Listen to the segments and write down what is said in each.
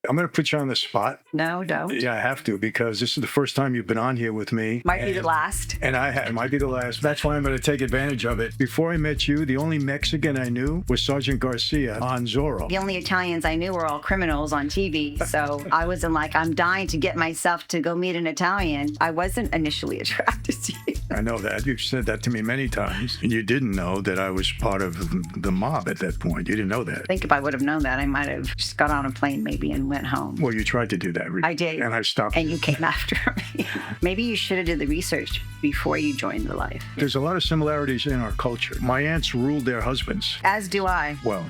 I'm going to put you on the spot. No, don't. Yeah, I have to, because this is the first time you've been on here with me. Might be the last. And it might be the last. That's why I'm going to take advantage of it. Before I met you, the only Mexican I knew was Sergeant Garcia on Zorro. The only Italians I knew were all criminals on TV. So I wasn't like, I'm dying to get myself to go meet an Italian. I wasn't initially attracted to you. I know that. You've said that to me many times. And you didn't know that I was part of the mob at that point. You didn't know that. I think if I would have known that, I might have just got on a plane maybe and went home. Well, you tried to do that. I did. And I stopped. And you came after me. Maybe you should have did the research before you joined the life. There's a lot of similarities in our culture. My aunts ruled their husbands. As do I. Well,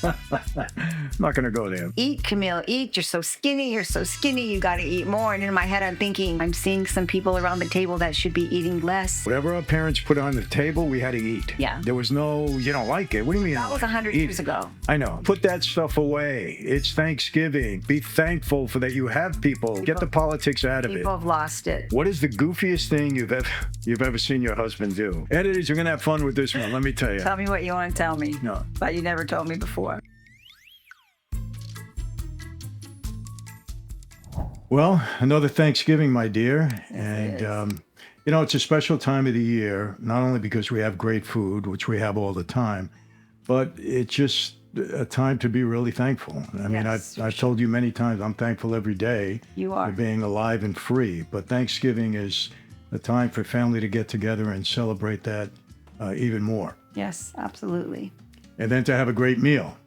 I'm not going to go there. Eat, Camille, eat. You're so skinny. You're so skinny. You got to eat more. And in my head, I'm thinking, I'm seeing some people around the table that should be eating less. Whatever our parents put on the table, we had to eat. Yeah. There was no, you don't like it. What do you mean? That was 100 years ago. I know. Put that stuff away. It's Thanksgiving. Be thankful for that you have people. Get the politics out of it. People have lost it. What is the goofiest thing you've ever seen your husband do? Editors, you're going to have fun with this one. Let me tell you. Tell me what you want to tell me. No. But you never told me before. Well, another Thanksgiving, my dear. And, it's a special time of the year, not only because we have great food, which we have all the time, but it's just a time to be really thankful. I mean, I've told you many times, I'm thankful every day for being alive and free. But Thanksgiving is a time for family to get together and celebrate that even more. Yes, absolutely. And then to have a great meal.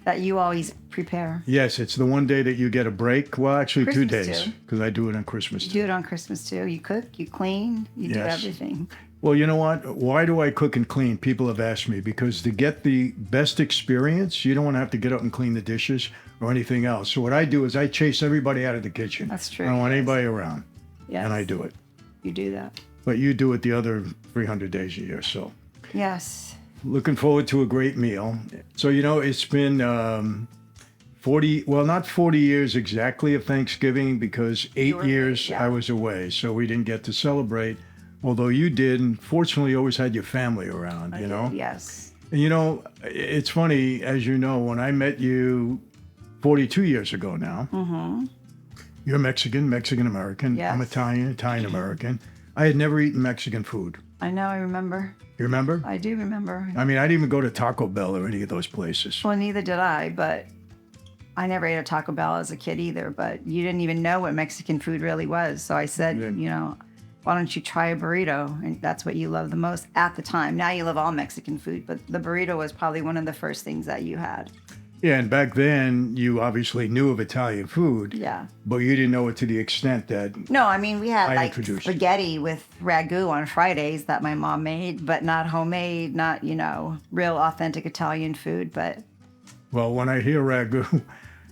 That you always prepare. Yes, it's the one day that you get a break. Well, actually, Christmas 2 days, because I do it on Christmas too. You do it on Christmas too. You cook, you clean, you do everything. Well, you know what? Why do I cook and clean? People have asked me, because to get the best experience, you don't want to have to get up and clean the dishes or anything else. So what I do is I chase everybody out of the kitchen. That's true. I don't want anybody around. Yes. And I do it. You do that. But you do it the other 300 days a year, so. Yes. Looking forward to a great meal. So, it's been 40, well, not 40 years exactly of Thanksgiving, because 8 years I was away, so we didn't get to celebrate. Although you did, and fortunately you always had your family around, you know? Yes. And it's funny, as you know, when I met you 42 years ago now, you're Mexican-American, yes. I'm Italian-American. I had never eaten Mexican food. I know, I remember. You remember? I do remember. I mean, I didn't even go to Taco Bell or any of those places. Well, neither did I, but I never ate a Taco Bell as a kid either, but you didn't even know what Mexican food really was. So I said, why don't you try a burrito? And that's what you love the most at the time. Now you love all Mexican food, but the burrito was probably one of the first things that you had. Yeah, and back then you obviously knew of Italian food. Yeah. But you didn't know it to the extent that No, I mean, we had introduced spaghetti with ragu on Fridays that my mom made, but not homemade, not, real authentic Italian food. But well, when I hear ragu,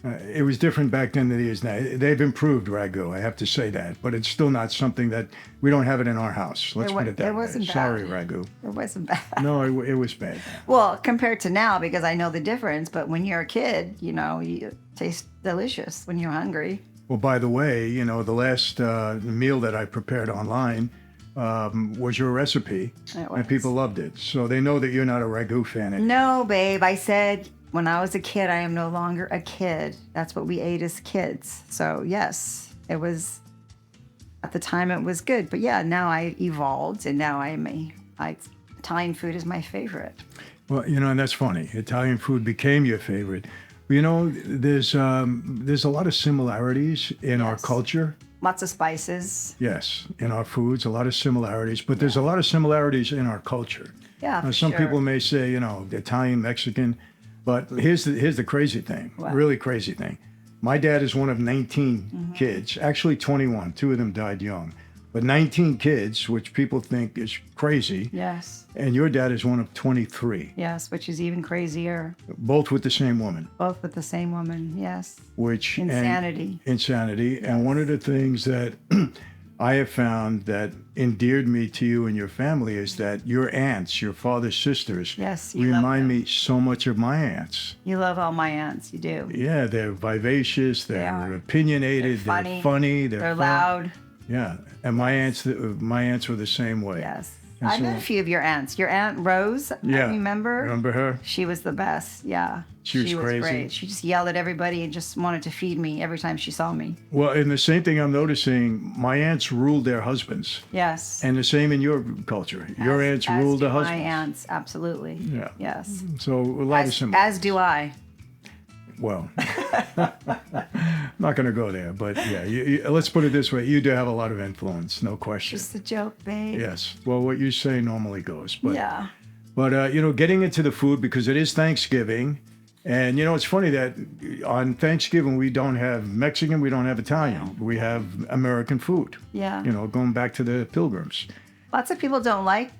it was different back then than it is now. They've improved ragu, I have to say that, but it's still not something that we don't have it in our house. Let's put it that way. It wasn't bad. Sorry, ragu. It wasn't bad. No, it was bad. Well, compared to now, because I know the difference, but when you're a kid, you taste delicious when you're hungry. Well, by the way, the last meal that I prepared online was your recipe, and people loved it. So they know that you're not a ragu fan anymore. No, babe. I said when I was a kid, I am no longer a kid. That's what we ate as kids. So yes, it was, at the time it was good. But yeah, now I evolved, and now Italian food is my favorite. Well, and that's funny. Italian food became your favorite. There's a lot of similarities in our culture. Lots of spices. Yes, in our foods, a lot of similarities. But there's a lot of similarities in our culture. Yeah, for some people may say, Italian, Mexican. But here's the crazy thing, really crazy thing. My dad is one of 19 kids, actually 21. 2 of them died young. But 19 kids, which people think is crazy. Yes. And your dad is one of 23. Yes, which is even crazier. Both with the same woman. Both with the same woman, yes. Which insanity. Insanity. Yes. And one of the things that I have found that endeared me to you and your family is that your aunts, your father's sisters, remind me so much of my aunts. You love all my aunts, you do. Yeah, they're vivacious, they're opinionated, they're funny, they're loud. Yeah, and my aunts were the same way. Yes. And I so met a few of your aunts. Your Aunt Rose, Yeah. I remember. Remember her? She was the best. Yeah. She was crazy. Great. She just yelled at everybody and just wanted to feed me every time she saw me. Well, and the same thing I'm noticing, my aunts ruled their husbands. Yes. And the same in your culture. Your aunts ruled do the husbands. My aunts, absolutely. Yeah. Yes. So a lot of similar. As do I. Well, I'm not going to go there, but yeah, let's put it this way. You do have a lot of influence, no question. Just a joke, babe. Yes. Well, what you say normally goes. But, Yeah. But, getting into the food, because it is Thanksgiving. And, it's funny that on Thanksgiving, we don't have Mexican, we don't have Italian. We have American food. Yeah. Going back to the Pilgrims. Lots of people don't like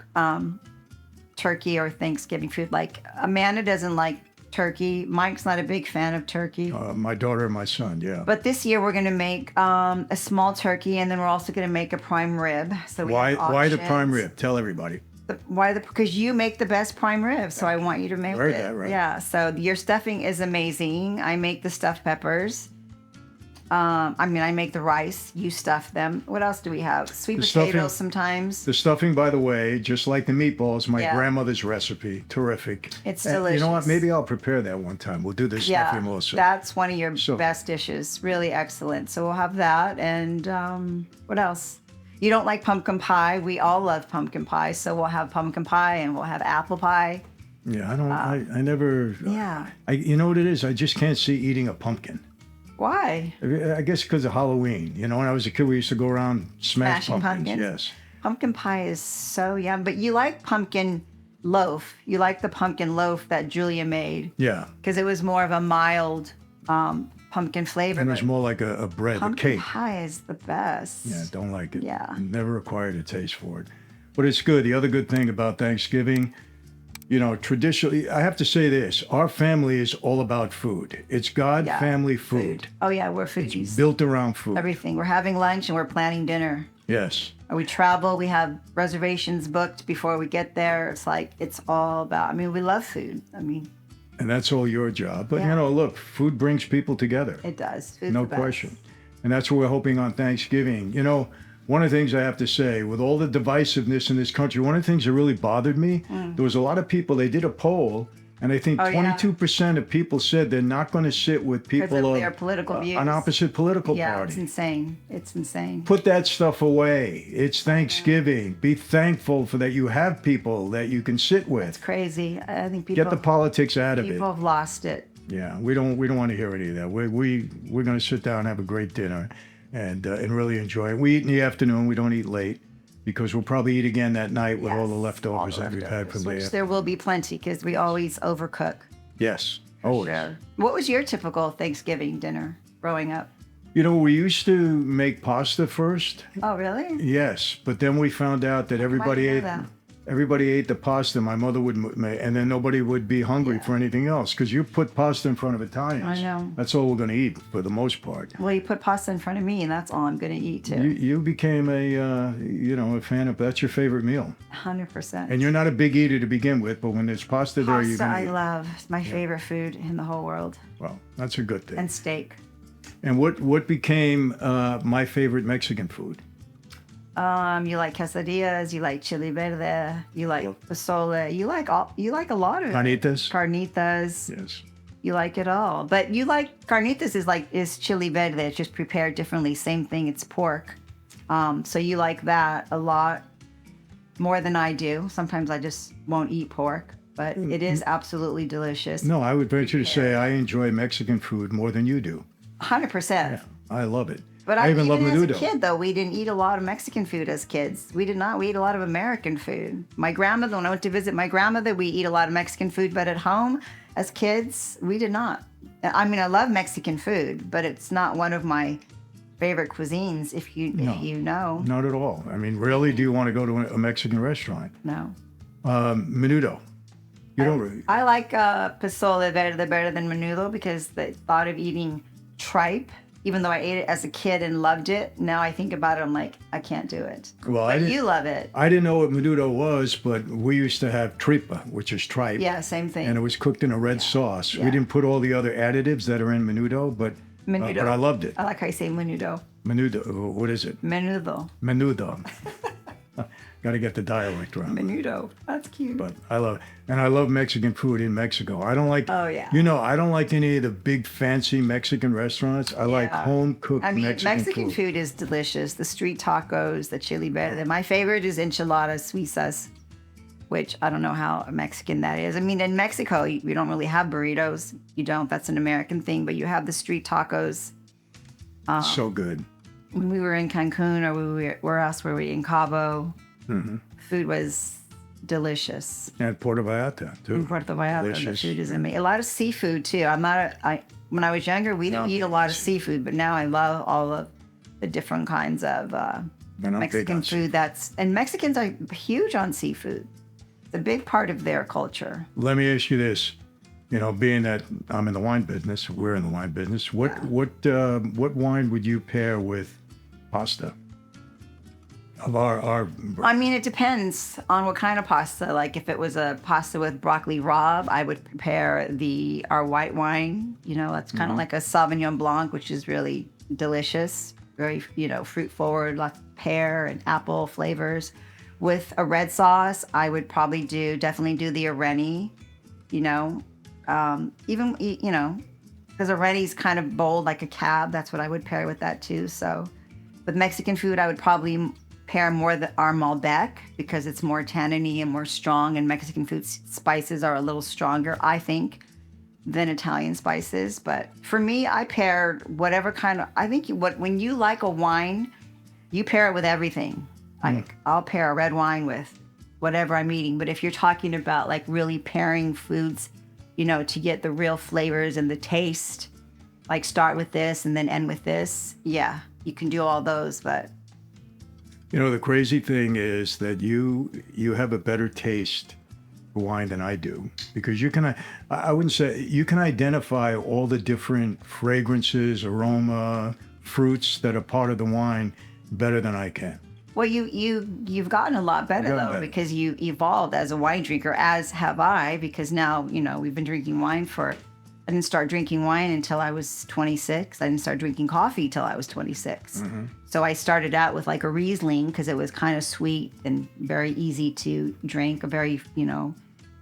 turkey or Thanksgiving food. Like Amanda doesn't like turkey. Mike's not a big fan of turkey. My daughter and my son, yeah. But this year we're going to make a small turkey, and then we're also going to make a prime rib. So Why the prime rib? Tell everybody. Because you make the best prime rib, so I want you to make Heard it. that, right. Yeah. So your stuffing is amazing. I make the stuffed peppers. I make the rice. You stuff them. What else do we have? Sweet potatoes sometimes. The stuffing, by the way, just like the meatballs, my Yeah. grandmother's recipe. Terrific. It's And delicious. you know what? Maybe I'll prepare that one time. We'll do the stuffing also. That's one of your So- best dishes. Really excellent. So we'll have that. And what else? You don't like pumpkin pie. We all love pumpkin pie. So we'll have pumpkin pie and we'll have apple pie. Yeah, I don't. I never. Yeah. You know what it is? I just can't see eating a pumpkin. Why? I guess because of Halloween. When I was a kid, we used to go around smash Smashing pumpkins. pumpkins? Yes. Pumpkin pie is so yum. But you like pumpkin loaf. You like the pumpkin loaf that Julia made Yeah. because it was more of a mild pumpkin flavor. And it was but more like a bread, a pumpkin cake. pie is the best. Yeah, don't like it. Yeah. Never acquired a taste for it. But it's good. The other good thing about Thanksgiving, traditionally, I have to say this. Our family is all about food. It's God, Yeah, family, food. Oh yeah, we're foodies. Built around food. Everything. We're having lunch and we're planning dinner. Yes. We travel. We have reservations booked before we get there. It's all about. We love food. And that's all your job. But, Yeah. look, food brings people together. It does. Food's No the best. question. And that's what we're hoping on Thanksgiving. One of the things I have to say, with all the divisiveness in this country, one of the things that really bothered me, there was a lot of people, they did a poll, and I think Oh, yeah. 22% of people said they're not going to sit with Because people of their political views. an opposite political Yeah, party. it's insane. It's insane. Put that stuff away. It's Thanksgiving. Be thankful for that you have people that you can sit It's with. crazy. I think people. Get the politics out of it. People have lost it. Yeah, we don't want to hear any of that. We're going to sit down and have a great dinner, and really enjoy it. We eat in the afternoon. We don't eat late because we'll probably eat again that night with all the Yes, leftovers all that the we've had from Which there. there will be plenty because we always overcook. Yes. Always. Sure. What was your typical Thanksgiving dinner growing up? We used to make pasta first. Oh, really? Yes, but then we found out that everybody know ate that? everybody ate the pasta. My mother would make, and then nobody would be hungry for anything else because you put pasta in front of Italians. I know. That's all we're going to eat for the most part. Well, you put pasta in front of me, and that's all I'm going to eat too. You became a fan of that's your favorite meal. 100%. And you're not a big eater to begin with, but when there's pasta there, you Pasta can I eat. love. It's my favorite food in the whole world. Well, that's a good thing. And steak. And what became my favorite Mexican food? You like quesadillas. You like chili verde. You like pozole. You like a lot of it. Carnitas? Carnitas. Yes. You like it all. But you like carnitas is chili verde. It's just prepared differently. Same thing. It's pork. So you like that a lot more than I do. Sometimes I just won't eat pork, but it is absolutely delicious. No, I would venture to say I enjoy Mexican food more than you do. 100%. I love it. But I even love as menudo. a kid, though, we didn't eat a lot of Mexican food as kids. We did not. We ate a lot of American food. My grandmother, when I went to visit my grandmother, we eat a lot of Mexican food. But at home, as kids, we did not. I love Mexican food, but it's not one of my favorite cuisines, if you know. Not at all. Rarely do you want to go to a Mexican restaurant. No. Menudo. You don't really. I like pozole verde better than menudo because the thought of eating tripe, even though I ate it as a kid and loved it, now I think about it, I'm like, I can't do it. Well, But you love it. I didn't know what menudo was, but we used to have tripa, which is tripe. Yeah, same thing. And it was cooked in a red sauce. Yeah. We didn't put all the other additives that are in menudo, but I loved it. I like how you say menudo. Menudo. What is it? Menudo. Menudo. Got to get the dialect right. Menudo. That's cute. But I love Mexican food in Mexico. I don't like, Oh, yeah. I don't like any of the big fancy Mexican restaurants. I like home cooked Mexican food. Food is delicious. The street tacos, the chili verde. My favorite is enchiladas suizas, which I don't know how Mexican that is. I mean, in Mexico, we don't really have burritos. You don't. That's an American thing. But you have the street tacos. So good. When we were in Cancun or where else were we? In Cabo. Mm-hmm. Food was delicious. And Puerto Vallarta, too. In Puerto Vallarta, the food is amazing. A lot of seafood, too. When I was younger, we didn't eat a lot of seafood, but now I love all of the different kinds of Mexican food. And Mexicans are huge on seafood. It's a big part of their culture. Let me ask you this. Being that I'm in the wine business, we're in the wine business, what wine would you pair with pasta? Of our I mean, it depends on what kind of pasta. Like if it was a pasta with broccoli rabe, I would prepare our white wine. That's kind of like a Sauvignon Blanc, which is really delicious. Very, fruit forward, like pear and apple flavors. With a red sauce, I would probably definitely do the Areni, because Areni's kind of bold like a cab. That's what I would pair with that too. So with Mexican food, I would probably pair more our Malbec because it's more tanniny and more strong, and Mexican food spices are a little stronger, I think, than Italian spices. But for me, I pair whatever kind of, I think when you like a wine, you pair it with everything. I'll pair a red wine with whatever I'm eating. But if you're talking about like really pairing foods, to get the real flavors and the taste, like start with this and then end with this, yeah, you can do all those. But the crazy thing is that you have a better taste for wine than I do, because I wouldn't say you can identify all the different fragrances, aroma, fruits that are part of the wine better than I can. Well, you've gotten a lot better because you evolved as a wine drinker, as have I, because now, we've been drinking wine I didn't start drinking wine until I was 26. I didn't start drinking coffee till I was 26. Mm-hmm. So I started out with like a Riesling because it was kind of sweet and very easy to drink, a very,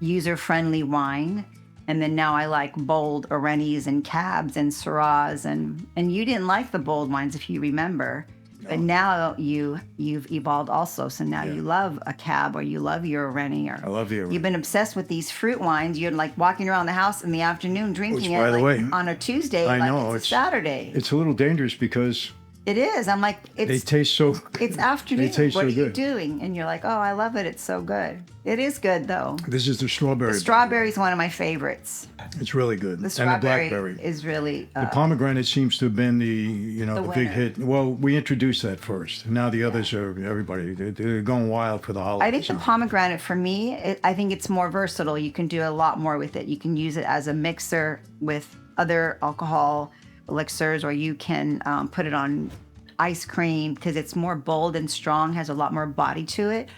user-friendly wine. And then now I like bold Arenis and Cabs and Syrahs. And you didn't like the bold wines, if you remember. No. But now you've evolved also. So now you love a Cab or you love your Areni. I love your Areni. You've been obsessed with these fruit wines. You're like walking around the house in the afternoon drinking by the way, on a Tuesday it's a Saturday. It's a little dangerous because it is. I'm like, they taste so good. It's afternoon. They taste what so are you good. doing? And you're like, oh, I love it. It's so good. It is good, though. This is the strawberry. The strawberry is one of my favorites. It's really good. The strawberry and the blackberry is really... the pomegranate seems to have been the big hit. Well, we introduced that first. Now the others are, everybody, they're going wild for the holidays. I think the pomegranate, for me, I think it's more versatile. You can do a lot more with it. You can use it as a mixer with other alcohol elixirs, or you can put it on ice cream because it's more bold and strong, has a lot more body to it.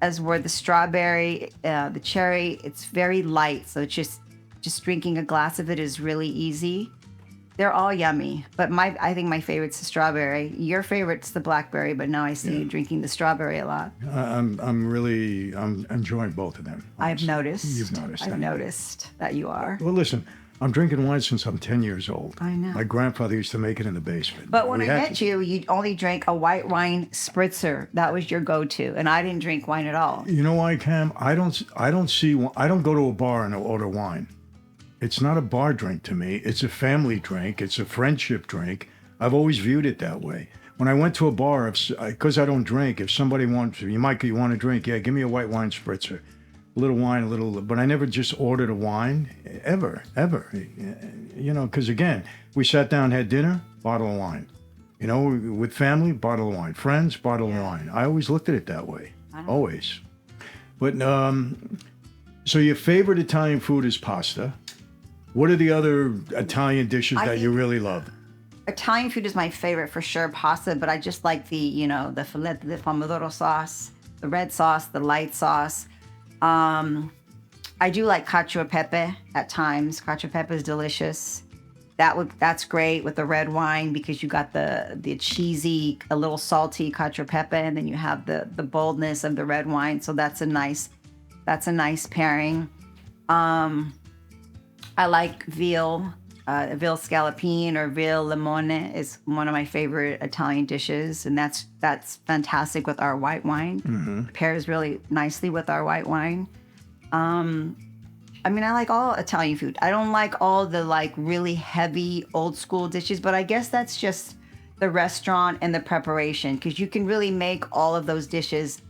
As where the strawberry, the cherry, it's very light. So it's just drinking a glass of it is really easy. They're all yummy, but I think my favorite's the strawberry. Your favorite's the blackberry, but now I see you drinking the strawberry a lot. I'm enjoying both of them. I've noticed. You've noticed. I've noticed that you are. Well, listen, I'm drinking wine since I'm 10 years old. I know. My grandfather used to make it in the basement. But when I met you, you only drank a white wine spritzer. That was your go-to, and I didn't drink wine at all. You know why, Cam? I don't go to a bar and order wine. It's not a bar drink to me. It's a family drink. It's a friendship drink. I've always viewed it that way. When I went to a bar, because I don't drink, if somebody wants, you want a drink? Yeah, give me a white wine spritzer. A little wine, but I never just ordered a wine, ever. Because again, we sat down, had dinner, bottle of wine. With family, bottle of wine. Friends, bottle of wine. I always looked at it that way, always. But, so your favorite Italian food is pasta. What are the other Italian dishes that you really love? Italian food is my favorite for sure, pasta, but I just like the filet, the pomodoro sauce, the red sauce, the light sauce. I do like cacio e pepe at times. Cacio e pepe is delicious. that's great with the red wine because you got the cheesy, a little salty cacio pepe, and then you have the boldness of the red wine. So that's a nice pairing. I like veal scallopine or veal limone is one of my favorite Italian dishes, and that's fantastic with our white wine. Pairs really nicely with our white wine. I mean, I like all Italian food. I don't like all the like really heavy old school dishes, but I guess that's just the restaurant and the preparation, because you can really make all of those dishes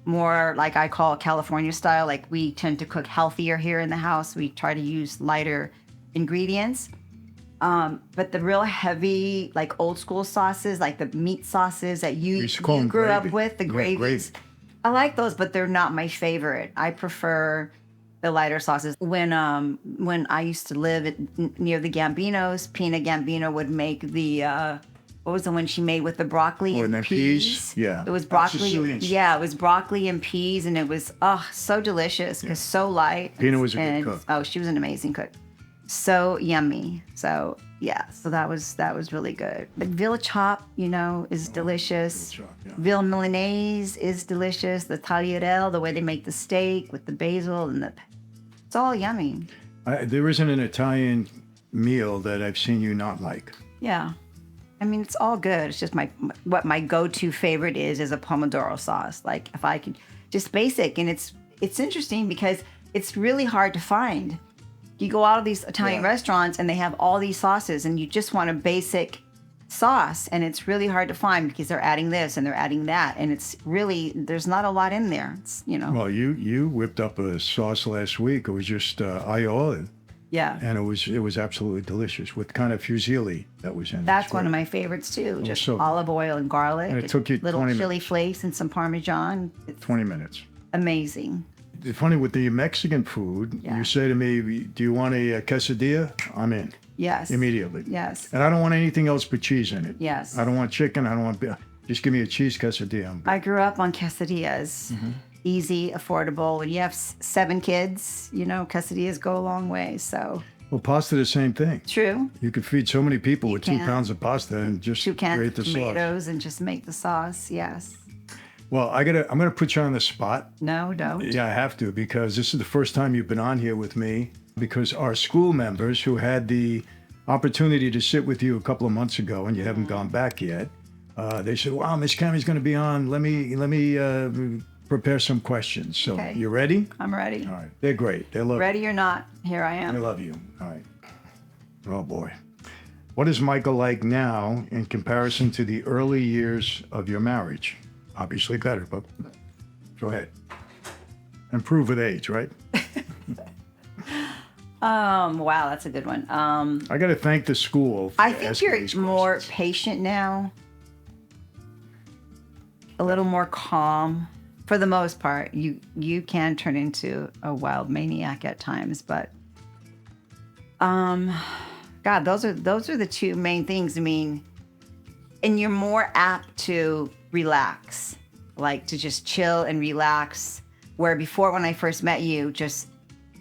more like I call California style. Like we tend to cook healthier here in the house. We try to use lighter ingredients. But the real heavy, like old school sauces, like the meat sauces that you grew up with, the gravies. I like those, but they're not my favorite. I prefer the lighter sauces. When I used to live near the Gambinos, Pina Gambino would make the what was the one she made with the broccoli and peas? Yeah, it was broccoli. Yeah, it was broccoli and peas, and it was so delicious because so light. Pina was a good cook. Oh, she was an amazing cook. So yummy. So yeah, so that was really good. But veal chop, is delicious. Veal chop, yeah. Veal Milanese is delicious. The tagliatelle, the way they make the steak with the basil and it's all yummy. There isn't an Italian meal that I've seen you not like. Yeah. I mean, it's all good. It's just what my go-to favorite is a pomodoro sauce. Like if I could, just basic. And it's interesting because it's really hard to find. You go out of these Italian restaurants and they have all these sauces and you just want a basic sauce, and it's really hard to find because they're adding this and they're adding that, and it's really, there's not a lot in there. It's, Well, you whipped up a sauce last week. It was just aioli. Yeah. And it was absolutely delicious with kind of fusilli that was in it. That's one of my favorites too. Just so olive oil and garlic. And it took you little 20 chili minutes. flakes and some Parmesan. It's 20 minutes. amazing. It's funny with the Mexican food, you say to me, do you want a quesadilla? I'm in. Yes. Immediately. Yes. And I don't want anything else but cheese in it. Yes. I don't want chicken. I don't want just give me a cheese quesadilla. I grew up on quesadillas. Easy, affordable. When you have 7 kids, quesadillas go a long way. So. Well, pasta the same thing. True. You could feed so many people with 2 pounds of pasta and just 2 cans create the of sauce. tomatoes and just make the sauce. Yes. Well, I'm gonna put you on the spot. No, don't. Yeah, I have to, because this is the first time you've been on here with me, because our school members who had the opportunity to sit with you a couple of months ago and you haven't gone back yet, they said, wow, Miss Cammy's going to be on. Let me prepare some questions. So Okay. You ready? I'm ready. All right. They're great. They love Ready or not, here I I am. love you. All right. Oh, boy. What is Michael like now in comparison to the early years of your marriage? Obviously better, but go ahead. Improve with age, right? Wow, that's a good one. I got to thank the school for I think asking you're these more questions. patient now. A little more calm. For the most part, you can turn into a wild maniac at times, but God, those are the 2 main things. I mean, and you're more apt to relax, like to just chill and relax. Where before, when I first met you, just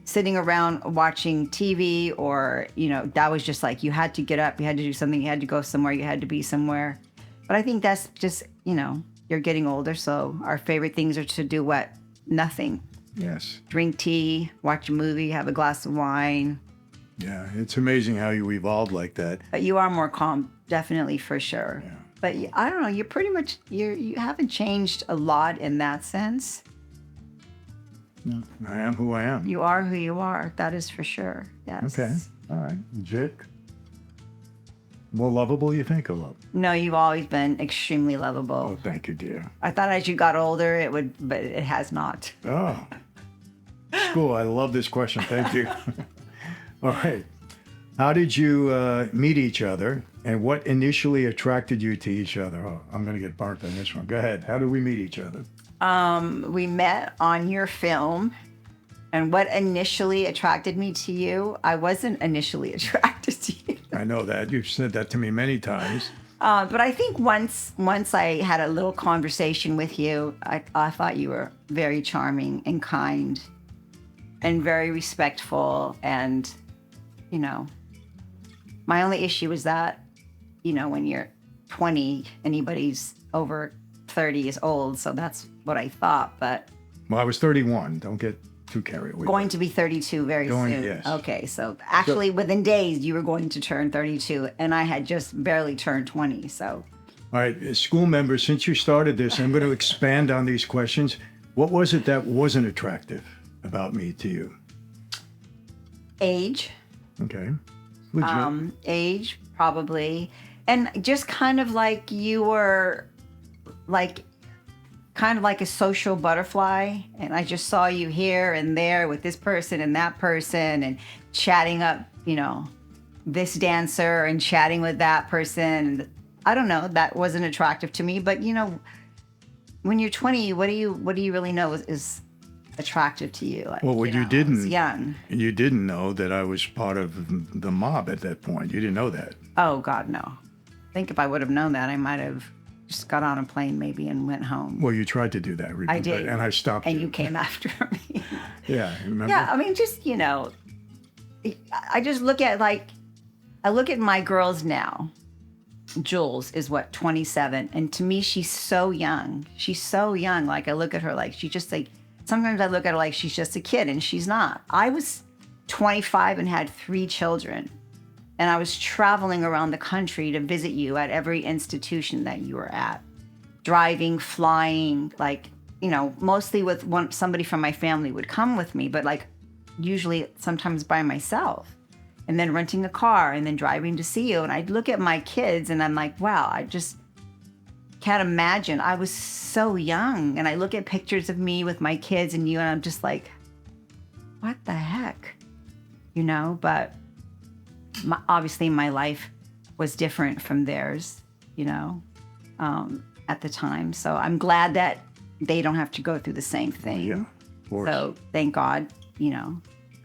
sitting around watching TV or, that was just like you had to get up, you had to do something, you had to go somewhere, you had to be somewhere. But I think that's just, you're getting older. So our favorite things are to do what? Nothing. Yes. Drink tea, watch a movie, have a glass of wine. Yeah, it's amazing how you evolved like that. But you are more calm, definitely, for sure. Yeah. But I don't know, you're pretty much, you haven't changed a lot in that sense. No, I am who I am. You are who you are. That is for sure. Yes. Okay. All right. Jake? More lovable, you think, or love? No, you've always been extremely lovable. Oh, thank you, dear. I thought as you got older, it would, but it has not. Oh. Cool. I love this question. Thank you. All right. How did you meet each other, and what initially attracted you to each other? Oh, I'm going to get burnt on this one. Go ahead. How did we meet each other? We met on your film, and what initially attracted me to you, I wasn't initially attracted to you. I know that. You've said that to me many times. But I think once I had a little conversation with you, I thought you were very charming and kind and very respectful, and, My only issue is that, when you're 20, anybody's over 30 is old. So that's what I thought. But Well, I was 31. Don't get too carried away. going to be 32 very soon. Yes. Okay. So actually, within days, you were going to turn 32, and I had just barely turned 20. So. All right, school members, since you started this, I'm going to expand on these questions. What was it that wasn't attractive about me to you? Age. Okay. Legit. Age, probably. And just kind of like you were kind of like a social butterfly. And I just saw you here and there with this person and that person and chatting up, this dancer and chatting with that person. I don't know. That wasn't attractive to me. But, when you're 20, what do you really know is attractive to you? Like, Well, what you I was didn't, young. you didn't know that I was part of the mob at that point. You didn't know that. Oh, God, no. I think if I would have known that, I might have just got on a plane maybe and went home. Well, you tried to do that. Remember? I did. And I stopped And you came after me. Yeah, remember? Yeah, I mean, just, I just look at I look at my girls now. Jules is 27, and to me she's so young. She's so young. Like I look at her like she's just like, sometimes I look at her like she's just a kid, and she's not. I was 25 and had 3 children, and I was traveling around the country to visit you at every institution that you were at, driving, flying, mostly with somebody from my family would come with me, but usually sometimes by myself. And then renting a car and then driving to see you. And I'd look at my kids and I'm like, wow, I just can't imagine. I was so young. And I look at pictures of me with my kids and you, and I'm just like, what the heck? But obviously my life was different from theirs, at the time. So I'm glad that they don't have to go through the same thing. Yeah, of course. So thank God,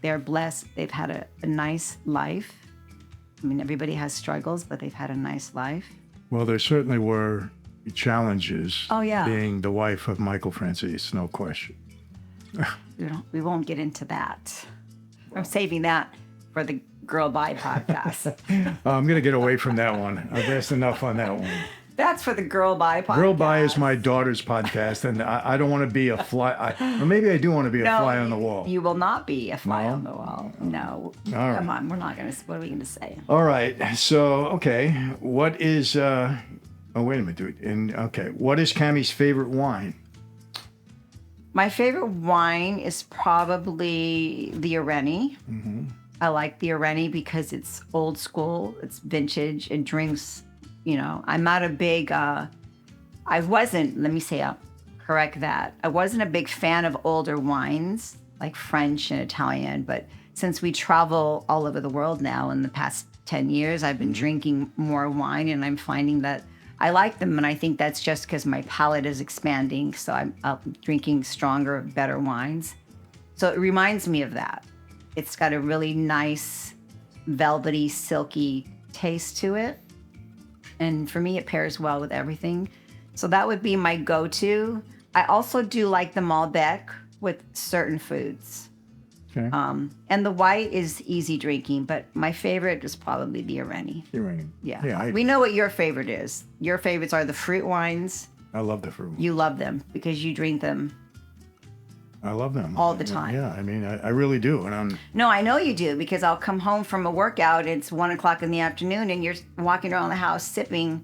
they're blessed. They've had a nice life. I mean, everybody has struggles, but they've had a nice life. Well, there certainly were challenges. Oh, yeah. Being the wife of Michael Franzese, no question. We won't get into that. I'm saving that for the Girl Bye podcast. I'm going to get away from that one. I've asked enough on that one. That's for the Girl Bye podcast. Girl Bye is my daughter's podcast, and I don't want to be a fly. Or maybe I do want to be a fly on the wall. You will not be a fly No? on the wall. No. All right. Come on. We're not going to. What are we going to say? All right. So, okay. What is... oh, wait a minute, dude. What is Cammy's favorite wine? My favorite wine is probably the Areni. Mm-hmm. I like the Areni because it's old school. It's vintage. It drinks... I'm not a big, I wasn't, let me say, I'll correct that. I wasn't a big fan of older wines, like French and Italian, but since we travel all over the world now in the past 10 years, I've been drinking more wine and I'm finding that I like them. And I think that's just because my palate is expanding. So I'm drinking stronger, better wines. So it reminds me of that. It's got a really nice, velvety, silky taste to it. And for me, it pairs well with everything. So that would be my go-to. I also do like the Malbec with certain foods. Okay. And the white is easy drinking, but my favorite is probably the Areni. Yeah. We know what your favorite is. Your favorites are the fruit wines. I love the fruit. You love them because you drink them. I love them. All the time. Yeah, I mean, I really do. And No, I know you do because I'll come home from a workout. It's 1:00 in the afternoon and you're walking around the house sipping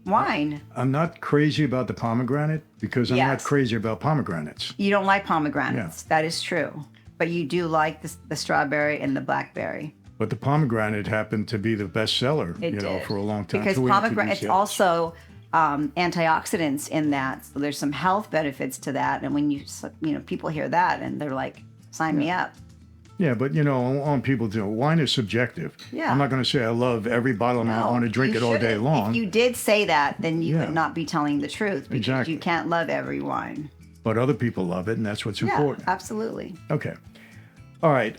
wine. I'm not crazy about the pomegranate because I'm not crazy about pomegranates. You don't like pomegranates. Yeah. That is true. But you do like the strawberry and the blackberry. But the pomegranate happened to be the best seller, It did. for a long time. Because So we pomegranate, introduced it's it. also antioxidants in that. So there's some health benefits to that. And when people hear that and they're like, sign me up. Yeah, but on people do. Wine is subjective. Yeah. I'm not going to say I love every bottle and I want to drink You it all day shouldn't. long. If you did say that, then you Yeah. would not be telling the truth because Exactly. you can't love every wine. But other people love it, and that's what's Yeah, important. absolutely. Okay. All right.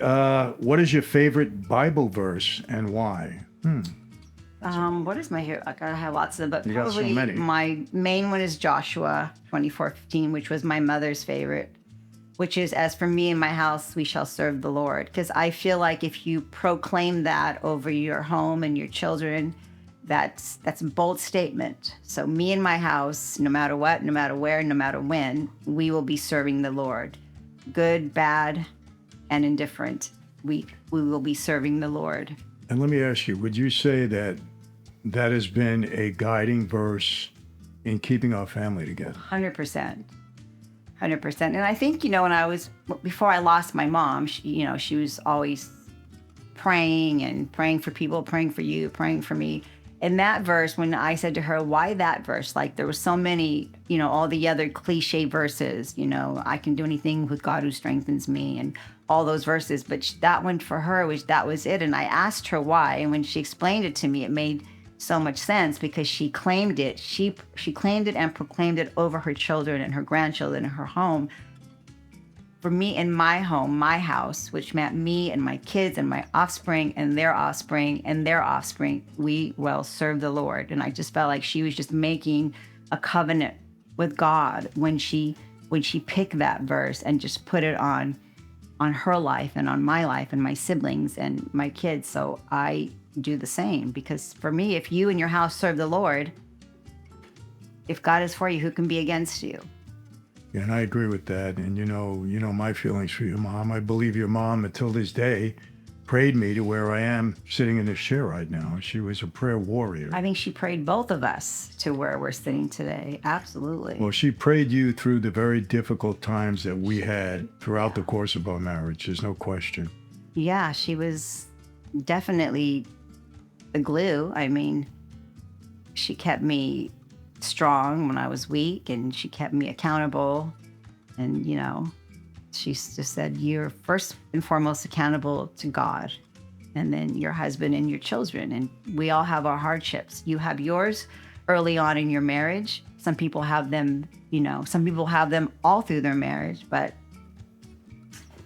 What is your favorite Bible verse and why? What is my favorite? I have lots of them, but You got so probably many. my main one is Joshua 24:15, which was my mother's favorite. which is, as for me and my house, we shall serve the Lord. Because I feel like if you proclaim that over your home and your children, that's a bold statement. So me and my house, no matter what, no matter where, no matter when, we will be serving the Lord. Good, bad, and indifferent. We will be serving the Lord. And let me ask you, would you say that that has been a guiding verse in keeping our family together? 100%. 100%. And I think, before I lost my mom, she was always praying for people, praying for you, praying for me. And that verse, when I said to her, why that verse? Like there were so many, all the other cliche verses, I can do anything with God who strengthens me and all those verses. But that one for her that was it. And I asked her why. And when she explained it to me, it made so much sense because she claimed it. She claimed it and proclaimed it over her children and her grandchildren in her home. For me in my home, my house, which meant me and my kids and my offspring and their offspring and their offspring, we will serve the Lord. And I just felt like she was just making a covenant with God when she picked that verse and just put it on her life and on my life and my siblings and my kids. So I do the same, because for me, if you and your house serve the Lord, if God is for you, who can be against you? Yeah, and I agree with that. And you know my feelings for your mom. I believe your mom, until this day, prayed me to where I am sitting in this chair right now. She was a prayer warrior. I think she prayed both of us to where we're sitting today. Absolutely. Well, she prayed you through the very difficult times that we had throughout the course of our marriage. There's no question. Yeah, she was definitely the glue. I mean, she kept me strong when I was weak, and she kept me accountable. And, she just said, you're first and foremost accountable to God, and then your husband and your children. And we all have our hardships. You have yours early on in your marriage. Some people have them, some people have them all through their marriage, but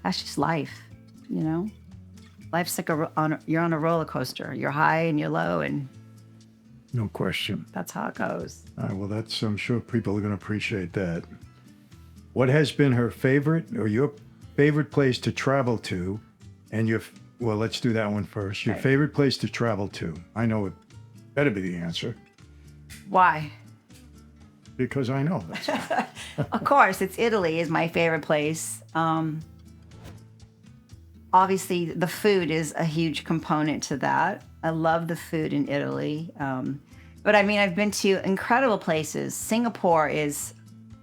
that's just life, Life's like you're on a roller coaster. You're high and you're low, and no question. that's how it goes. All right, well, I'm sure people are going to appreciate that. What has been her favorite or your favorite place to travel to? And well, let's do that one first. Your favorite place to travel to? I know it better be the answer. Why? Because I know that's Of course, it's Italy is my favorite place. Obviously, the food is a huge component to that. I love the food in Italy. But I mean, I've been to incredible places. Singapore is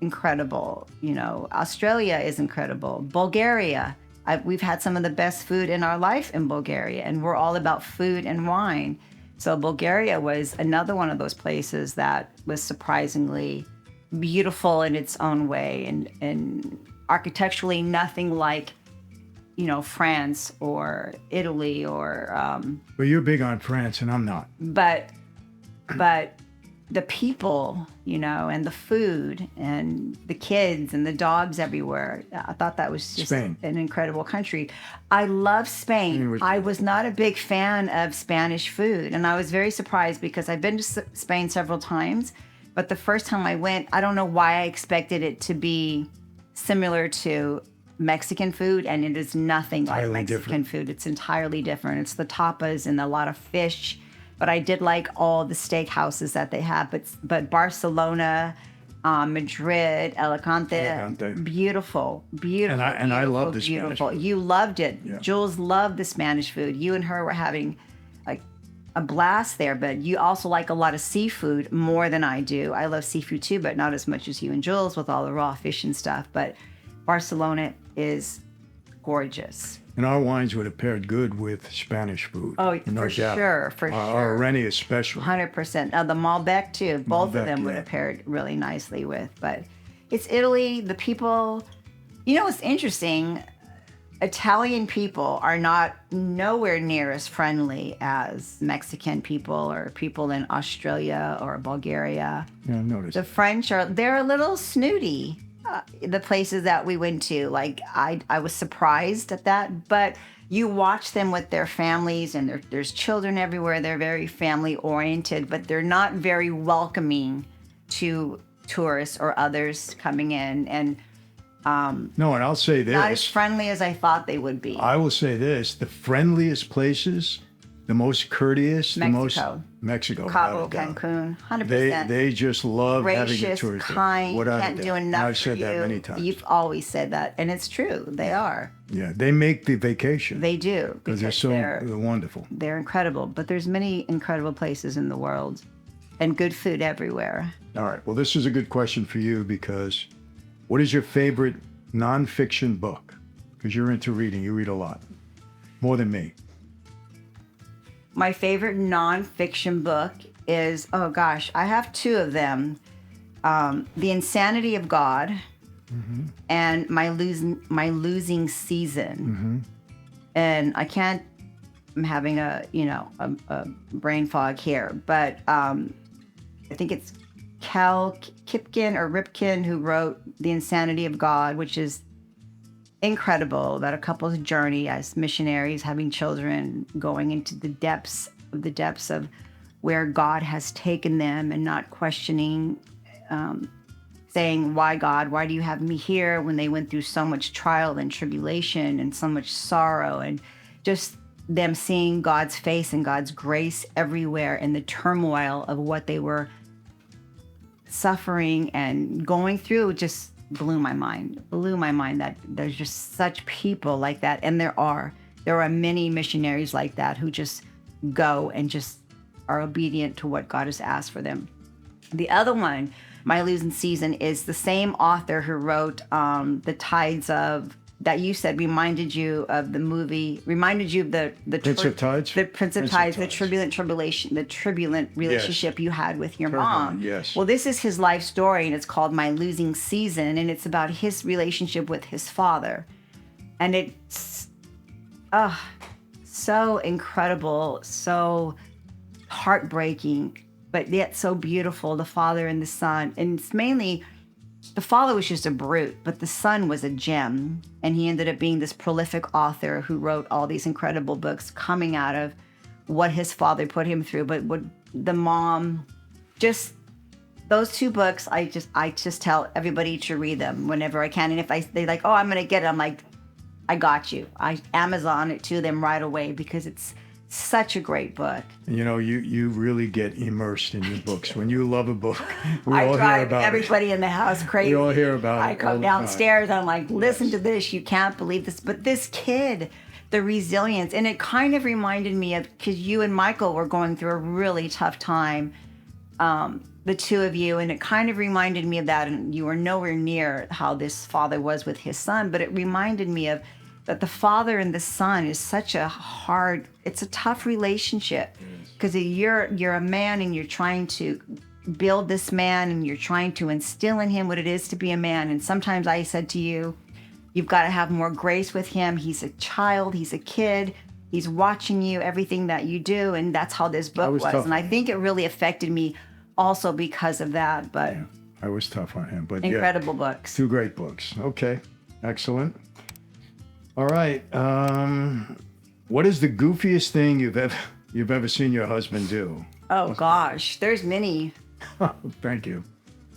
incredible. Australia is incredible. Bulgaria. We've had some of the best food in our life in Bulgaria, and we're all about food and wine. So Bulgaria was another one of those places that was surprisingly beautiful in its own way, and architecturally nothing like France or Italy or. Well, you're big on France, and I'm not. But the people, and the food and the kids and the dogs everywhere. I thought that was just Spain. An incredible country. I love Spain. I was not a big fan of Spanish food, and I was very surprised because I've been to Spain several times, but the first time I went, I don't know why I expected it to be similar to Mexican food, and it is nothing like Mexican food. It's entirely different. It's the tapas and a lot of fish. But I did like all the steakhouses that they have. But Barcelona, Madrid, Alicante, beautiful. And I love the Spanish food. You loved it. Yeah. Jules loved the Spanish food. You and her were having a blast there. But you also like a lot of seafood more than I do. I love seafood too, but not as much as you and Jules with all the raw fish and stuff. But Barcelona is gorgeous. And our wines would have paired good with Spanish food. Oh, no for doubt. sure, for Our sure. Areni especially. 100%. The Malbec too. Both of them would have paired really nicely with. But it's Italy. The people. What's interesting? Italian people are nowhere near as friendly as Mexican people or people in Australia or Bulgaria. Yeah, I've noticed. The French they're a little snooty. The places that we went to, I was surprised at that, but you watch them with their families, and there's children everywhere. They're very family oriented, but they're not very welcoming to tourists or others coming in. And No, and I'll say not as this. friendly as I thought they would be. I will say this: the friendliest places, the most courteous, the most Mexico, Cabo, without a doubt. Cancun, 100%. They just love having a Gracious, tourist. kind, Without a can't doubt. do enough I've for said you. that many times. You've always said that, and it's true. They are. Yeah, they make the vacation. They do because they're so wonderful. They're incredible. But there's many incredible places in the world, and good food everywhere. All right. Well, this is a good question for you because what is your favorite nonfiction book? Because you're into reading. You read a lot, more than me. My favorite nonfiction book is, oh gosh, I have two of them. The Insanity of God and My Losing Season. And I can't, I'm having a brain fog here, but I think it's Cal Kipken or Ripken who wrote The Insanity of God, which is incredible, about a couple's journey as missionaries, having children, going into the depths of where God has taken them and not questioning, saying, why God, why do you have me here, when they went through so much trial and tribulation and so much sorrow, and just them seeing God's face and God's grace everywhere in the turmoil of what they were suffering and going through. Just blew my mind that there's just such people like that. And there are many missionaries like that who just go and just are obedient to what God has asked for them. The other one, My Losing Season, is the same author who wrote The Tides of, that you said reminded you of the movie, reminded you of the Prince of Tides? The Prince of Tides, the turbulent relationship you had with your mom. Yes. Well, this is his life story, and it's called My Losing Season, and it's about his relationship with his father. And it's so incredible, so heartbreaking, but yet so beautiful, the father and the son. And it's mainly, the father was just a brute, but the son was a gem. And he ended up being this prolific author who wrote all these incredible books coming out of what his father put him through. But what the mom, just those two books, I just tell everybody to read them whenever I can. And if they like, oh, I'm going to get it, I'm like, I got you. I Amazon it to them right away because it's such a great book. You know, you really get immersed in your books. When you love a book, we all hear drive about everybody in the house crazy. We all hear about I it. come downstairs, I'm like, listen to this. You can't believe this. But this kid, the resilience, and it kind of reminded me of, because you and Michael were going through a really tough time, the two of you, and it kind of reminded me of that. And you were nowhere near how this father was with his son, but it reminded me of that the father and the son is such a hard, it's a tough relationship, because you're a man and you're trying to build this man and you're trying to instill in him what it is to be a man. And sometimes I said to you, you've got to have more grace with him. He's a child, he's a kid, he's watching you, everything that you do. And that's how this book was. And I think it really affected me also because of that. But yeah, I was tough on him. But incredible books. Two great books. Okay, excellent. All right. What is the goofiest thing you've ever seen your husband do? Oh gosh, there's many. Thank you.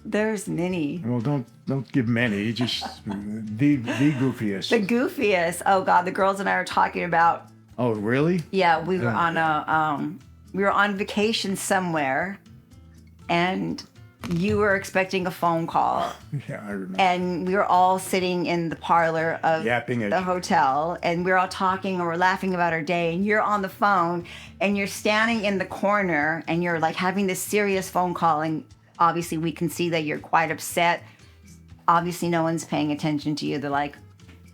There's many. Well, don't give many. Just the goofiest. The goofiest. Oh God, the girls and I are talking about. Oh really? Yeah, we were on vacation somewhere, and you were expecting a phone call. Yeah, I remember. And we were all sitting in the parlor of the hotel, and we were all talking and we're laughing about our day, and you're on the phone and you're standing in the corner and you're like having this serious phone call, and obviously we can see that you're quite upset. Obviously no one's paying attention to you. They're like,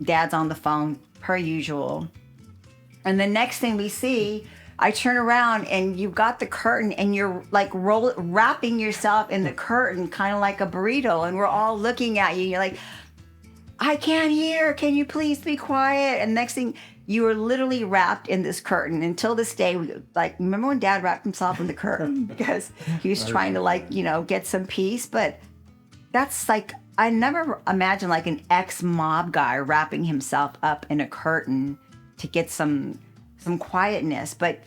Dad's on the phone per usual. And the next thing we see, I turn around and you've got the curtain and you're like wrapping yourself in the curtain, kind of like a burrito. And we're all looking at you. You're like, I can't hear. Can you please be quiet? And next thing, you were literally wrapped in this curtain. Until this day, remember when Dad wrapped himself in the curtain because he was trying to get some peace? But that's like, I never imagined like an ex-mob guy wrapping himself up in a curtain to get some quietness. But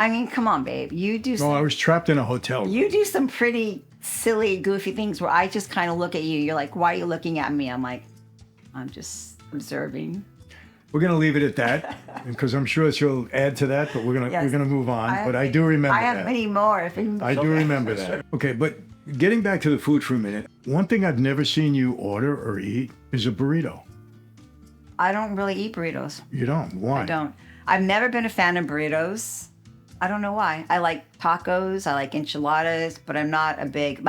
I mean, come on, babe. I was trapped in a hotel room. You do some pretty silly, goofy things where I just kind of look at you. You're like, why are you looking at me? I'm like, I'm just observing. We're going to leave it at that because I'm sure she'll add to that, but we're going Yes. to move on. I But I have- do remember I have that. many more. I do remember that. Okay, but getting back to the food for a minute, one thing I've never seen you order or eat is a burrito. I don't really eat burritos. You don't? Why? I don't. I've never been a fan of burritos. I don't know why. I like tacos. I like enchiladas, but I'm not a big,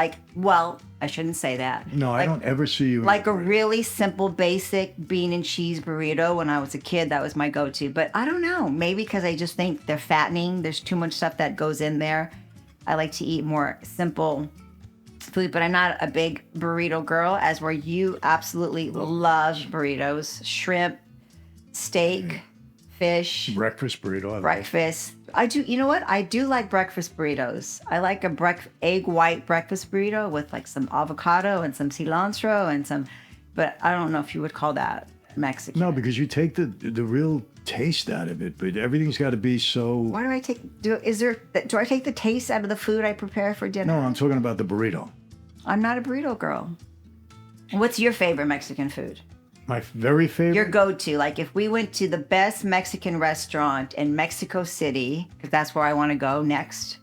I shouldn't say that. No, I don't ever see you. Like a really simple, basic bean and cheese burrito when I was a kid, that was my go-to. But I don't know. Maybe because I just think they're fattening. There's too much stuff that goes in there. I like to eat more simple food, but I'm not a big burrito girl, as where you absolutely love burritos. Shrimp, steak, fish, breakfast burrito. I like. breakfast. I do. You know what? I do like breakfast burritos. I like a egg white breakfast burrito with like some avocado and some cilantro and some. But I don't know if you would call that Mexican. No, because you take the real taste out of it, but everything's got to be so. Why do I take? Do I take the taste out of the food I prepare for dinner? No, I'm talking about the burrito. I'm not a burrito girl. What's your favorite Mexican food? My very favorite. Your go-to, like if we went to the best Mexican restaurant in Mexico City, because that's where I want to go next.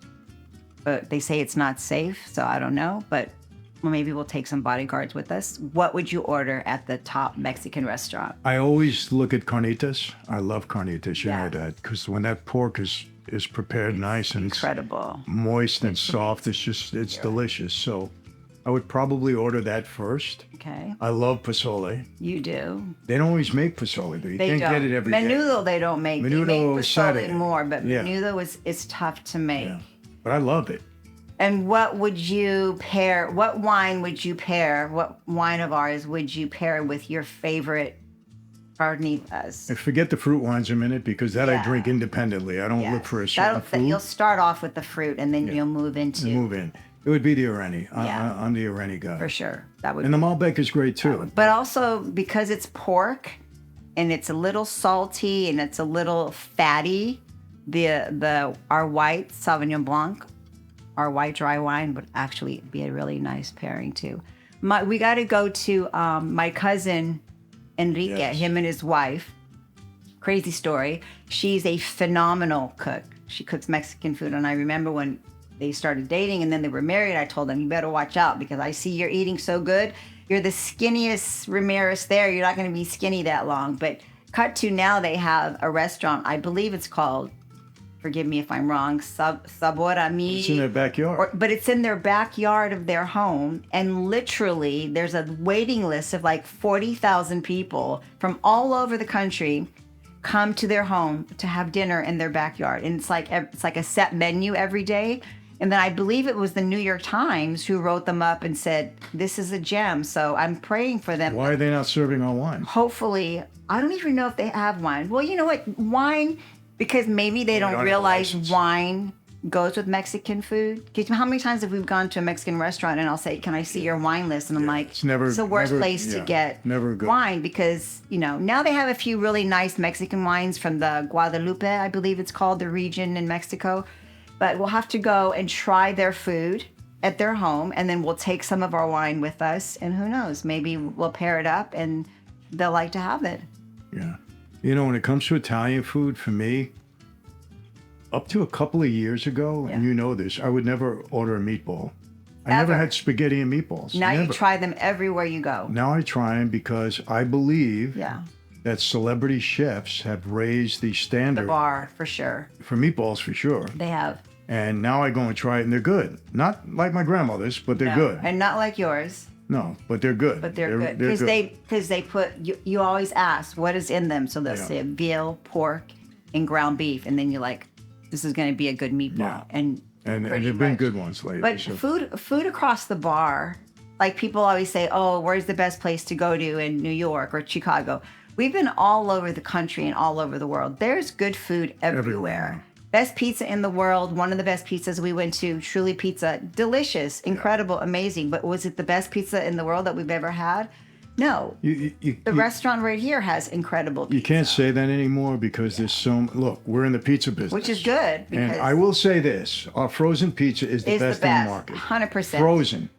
But they say it's not safe, so I don't know. But maybe we'll take some bodyguards with us. What would you order at the top Mexican restaurant? I always look at carnitas. I love carnitas. You Yeah. know that because when that pork is prepared nice and Incredible. it's moist and soft, it's delicious. So I would probably order that first. Okay. I love pozole. You do. They don't always make pozole, though. You They can't don't. get it every day. Menudo they don't make. They make Menudo pozole Saturday. more, but Yeah. menudo is tough to make. Yeah. But I love it. And what would you pair? What wine would you pair? What wine of ours would you pair with your favorite carnitas? And forget the fruit wines a minute because that I Yeah. drink independently. I don't look for a certain You'll food. start off with the fruit and then you'll move into Move in. It would be the Areni. Yeah. I'm the Areni guy. for sure. That would. And the Malbec is great too. But also because it's pork and it's a little salty and it's a little fatty, our white Sauvignon Blanc, our white dry wine would actually be a really nice pairing too. We got to go to my cousin Enrique, Yes. him and his wife. Crazy story. She's a phenomenal cook. She cooks Mexican food, and I remember when they started dating and then they were married, I told them, you better watch out because I see you're eating so good. You're the skinniest Ramirez there. You're not going to be skinny that long. But cut to now they have a restaurant. I believe it's called, forgive me if I'm wrong, Sabor a Mi. It's in their backyard. But it's in their backyard of their home. And literally there's a waiting list of like 40,000 people from all over the country come to their home to have dinner in their backyard. And it's like a set menu every day. And then I believe it was the New York Times who wrote them up and said, this is a gem. So I'm praying for them. Why are they not serving our wine? Hopefully, I don't even know if they have wine. Well, you know what? Wine, because maybe they don't don't have a realize license. wine goes with Mexican food. 'Cause how many times have we gone to a Mexican restaurant and I'll say, can I see your wine list? And I'm like, it's never- the worst never- place to yeah, get never good. wine because, now they have a few really nice Mexican wines from the Guadalupe, I believe it's called, the region in Mexico. But we'll have to go and try their food at their home, and then we'll take some of our wine with us, and who knows, maybe we'll pair it up and they'll like to have it. Yeah. When it comes to Italian food, for me, up to a couple of years ago, and Yeah. you know this, I would never order a meatball. I never Ever. had spaghetti and meatballs. Now you Never. try them everywhere you go. Now I try them because I believe Yeah, that celebrity chefs have raised the the standard bar for sure. for meatballs for sure. They have. And now I go and try it, and they're good. Not like my grandmother's, but they're No, good. and not like yours, No, but they're good. but they're good They're because they put you always ask what is in them, so they'll Yeah. say veal, pork, and ground beef, and then you're like, this is going to be a good meatball, Yeah. and And pretty there've been much. good ones lately. But so- food across the bar, like people always say, oh, where's the best place to go to in New York or Chicago? We've been all over the country and all over the world. There's good food everywhere. Best pizza in the world. One of the best pizzas we went to, Truly Pizza. Delicious, incredible, amazing. But was it the best pizza in the world that we've ever had? No. The restaurant right here has incredible pizza. You can't say that anymore because there's look, we're in the pizza business. Which is good. And Because I will say this, our frozen pizza is the it's best the in best. the market. 100%. Frozen.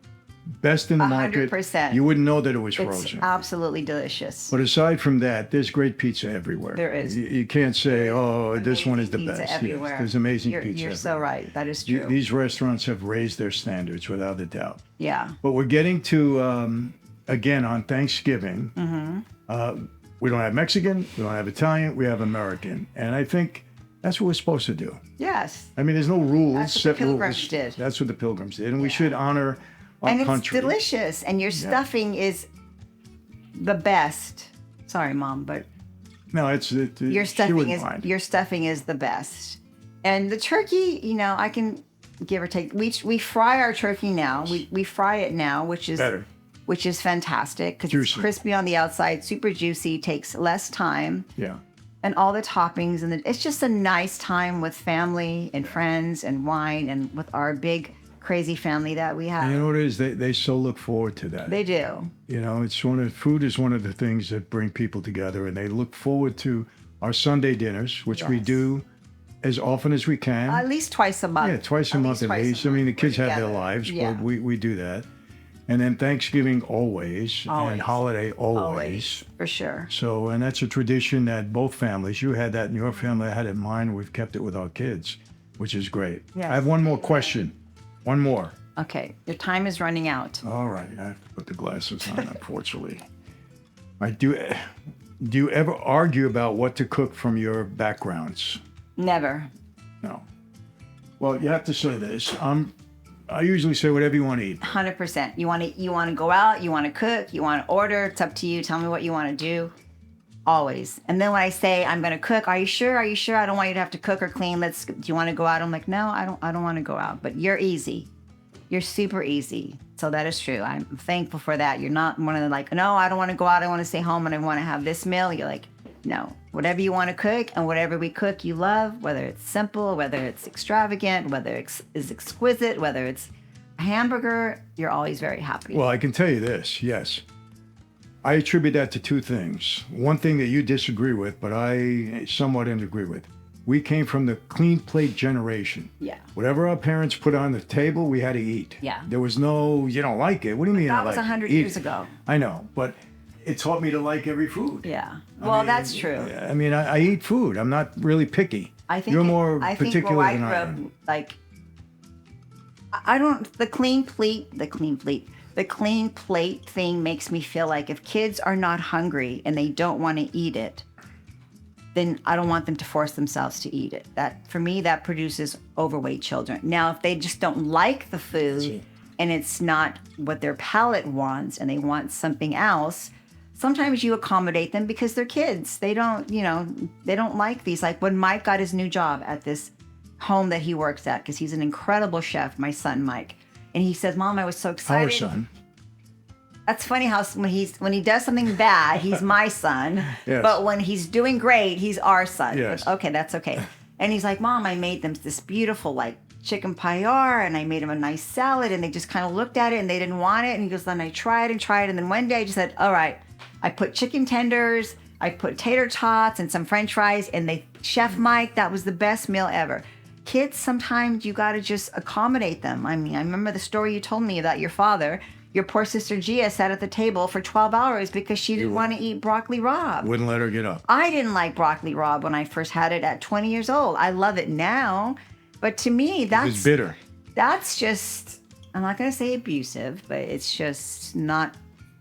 best in the market. 100%. You wouldn't know that it was It's frozen. absolutely delicious. But aside from that, there's great pizza everywhere. There is. You can't say, oh, this one is the Amazing best. pizza everywhere. Yes, there's amazing You're pizza. You're so everywhere. right. That is true. These restaurants have raised their standards without a doubt. Yeah. But we're getting to, again, on Thanksgiving, we don't have Mexican, we don't have Italian, we have American. And I think that's what we're supposed to do. Yes. I mean, there's no rules, That's what the set Pilgrims rules. did. That's what the Pilgrims did. And we should honor our And country. it's delicious. And your stuffing is the best. Sorry, Mom, but No, your she stuffing wouldn't is mind. your stuffing is the best. And the turkey, I can give or take. We fry our turkey now. We fry it now, which is Better. which is fantastic because it's Juicy. crispy on the outside, super juicy, takes less time, Yeah. and all the toppings and it's just a nice time with family and friends and wine and with our big crazy family that we have. And you know what it is? They so look forward to that. They do. Food is one of the things that bring people together, and they look forward to our Sunday dinners, which we Yes. do as often as we can. At least twice a month. Yeah, twice a month at twice a least. I mean, the month. kids We're have their together. lives, Yeah. but we do that. And then Thanksgiving always, Always. and holiday always. Always, for sure. So, and that's a tradition that both families, you had that in your family, I had it in mine, we've kept it with our kids, which is great. Yes. I have one more question. One more. Okay, your time is running out. All right, I have to put the glasses on, unfortunately. Do you ever argue about what to cook from your backgrounds? Never. No. Well, you have to say this. I usually say whatever you want to eat. 100%. You want to go out, you want to cook, you want to order, it's up to you. Tell me what you want to do. Always. And then when I say I'm going to cook, are you sure? Are you sure? I don't want you to have to cook or clean. Do you want to go out? I'm like, no, I don't want to go out. But you're easy. You're super easy. So that is true. I'm thankful for that. You're not one of the like, no, I don't want to go out. I want to stay home and I want to have this meal. You're like, no, whatever you want to cook and whatever we cook, you love, whether it's simple, whether it's extravagant, whether it's exquisite, whether it's a hamburger, you're always very happy. Well, I can tell you this, yes. I attribute that to two things. One thing that you disagree with, but I somewhat agree with. We came from the clean plate generation. Yeah. Whatever our parents put on the table, we had to eat. Yeah. There was no, you don't like it. What do you mean? That I was like 100 it? Eat years it. ago. I know, but it taught me to like every food. Yeah. I Well, mean, that's true. I mean, I eat food. I'm not really picky. I think You're more I think particular where I than grew I up, am. like I don't the clean plate thing makes me feel like if kids are not hungry and they don't want to eat it, then I don't want them to force themselves to eat it. That for me that produces overweight children. Now, if they just don't like the food and it's not what their palate wants and they want something else, sometimes you accommodate them because they're kids. They don't like these. Like when Mike got his new job at this home that he works at, because he's an incredible chef, my son Mike. And he says, Mom, I was so excited. Our son. That's funny how when he does something bad, he's my son. Yes. But when he's doing great, he's our son. Yes. But okay, that's okay. And he's like, Mom, I made them this beautiful like chicken paella and I made them a nice salad and they just kind of looked at it and they didn't want it. And he goes, then I tried. And then one day I just said, all right, I put chicken tenders, I put tater tots and some french fries and Chef Mike, that was the best meal ever. Kids, sometimes you got to just accommodate them. I mean, I remember the story you told me about your father. Your poor sister Gia sat at the table for 12 hours because she didn't want to eat broccoli rabe. Wouldn't let her get up. I didn't like broccoli rabe when I first had it at 20 years old. I love it now. But to me, It's bitter. that's just, I'm not going to say abusive, but it's just not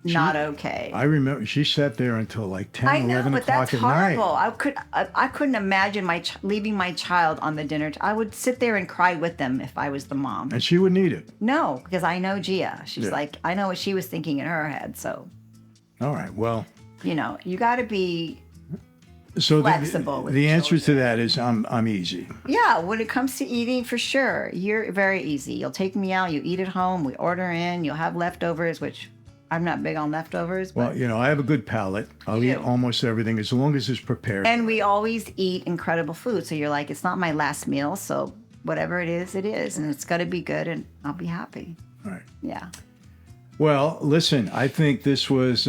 okay. I remember she sat there until like 10, I know, 11 but o'clock that's at horrible. night. I couldn't imagine leaving my child on the dinner. I would sit there and cry with them if I was the mom. And she wouldn't eat it. No, because I know Gia. She's Yeah. like, I know what she was thinking in her head. So, All right. Well, you got to be, so Flexible with the answer to that is I'm easy. yeah, when it comes to eating, for sure, you're very easy. You'll take me out, you eat at home, we order in, you'll have leftovers, which I'm not big on leftovers. But Well, I have a good palate. I'll You eat do. almost everything as long as it's prepared. And we always eat incredible food. So you're like, it's not my last meal. So whatever it is. And it's got to be good and I'll be happy. All right. Yeah. Well, listen, I think this is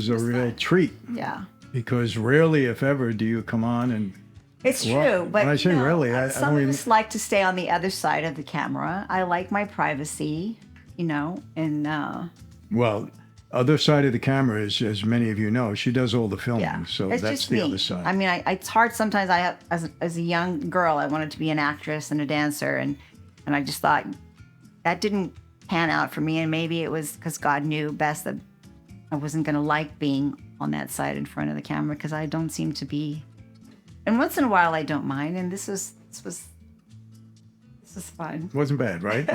a real treat Yeah. because rarely, if ever, do you come on and It's Well, true. But when I say really, I some don't of even- us like to stay on the other side of the camera. I like my privacy. and Well, other side of the camera is, as many of you know, she does all the filming. yeah, So it's that's just the me. other side. I mean, it's hard sometimes. As a young girl, I wanted to be an actress and a dancer, and I just thought that didn't pan out for me, and maybe it was because God knew best that I wasn't going to like being on that side in front of the camera because I don't seem to be. And once in a while, I don't mind, and this was fun. Wasn't bad, right?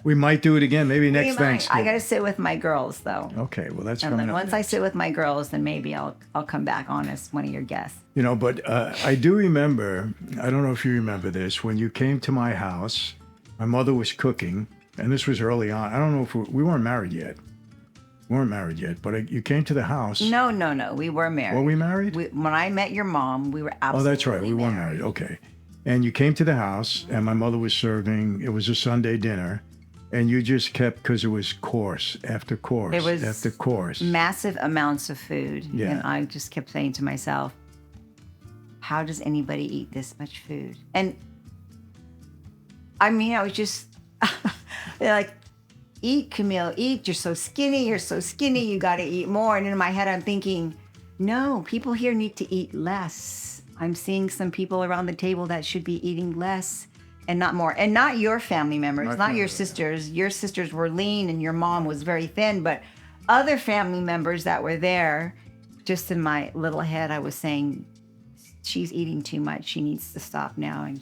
We might do it again, maybe next Thanksgiving. I got to sit with my girls though. Okay, well that's And coming then up. once I sit with my girls, then maybe I'll come back on as one of your guests. But I do remember, I don't know if you remember this, when you came to my house, my mother was cooking, and this was early on. I don't know if we weren't married yet. We weren't married yet, but you came to the house. No. We were married. Were we married? When I met your mom, we were absolutely Oh, that's right. We were married. Okay. And you came to the house, and my mother was serving, it was a Sunday dinner, and you just kept, because it was course after course It was after course. massive amounts of food. Yeah. And I just kept saying to myself, how does anybody eat this much food? And I mean, I was just they're like, eat, Camille, eat. You're so skinny. You got to eat more. And in my head, I'm thinking, no, people here need to eat less. I'm seeing some people around the table that should be eating less and not more. And not your family members, not your sisters. Your sisters were lean and your mom was very thin. But other family members that were there, just in my little head, I was saying, she's eating too much. She needs to stop now. And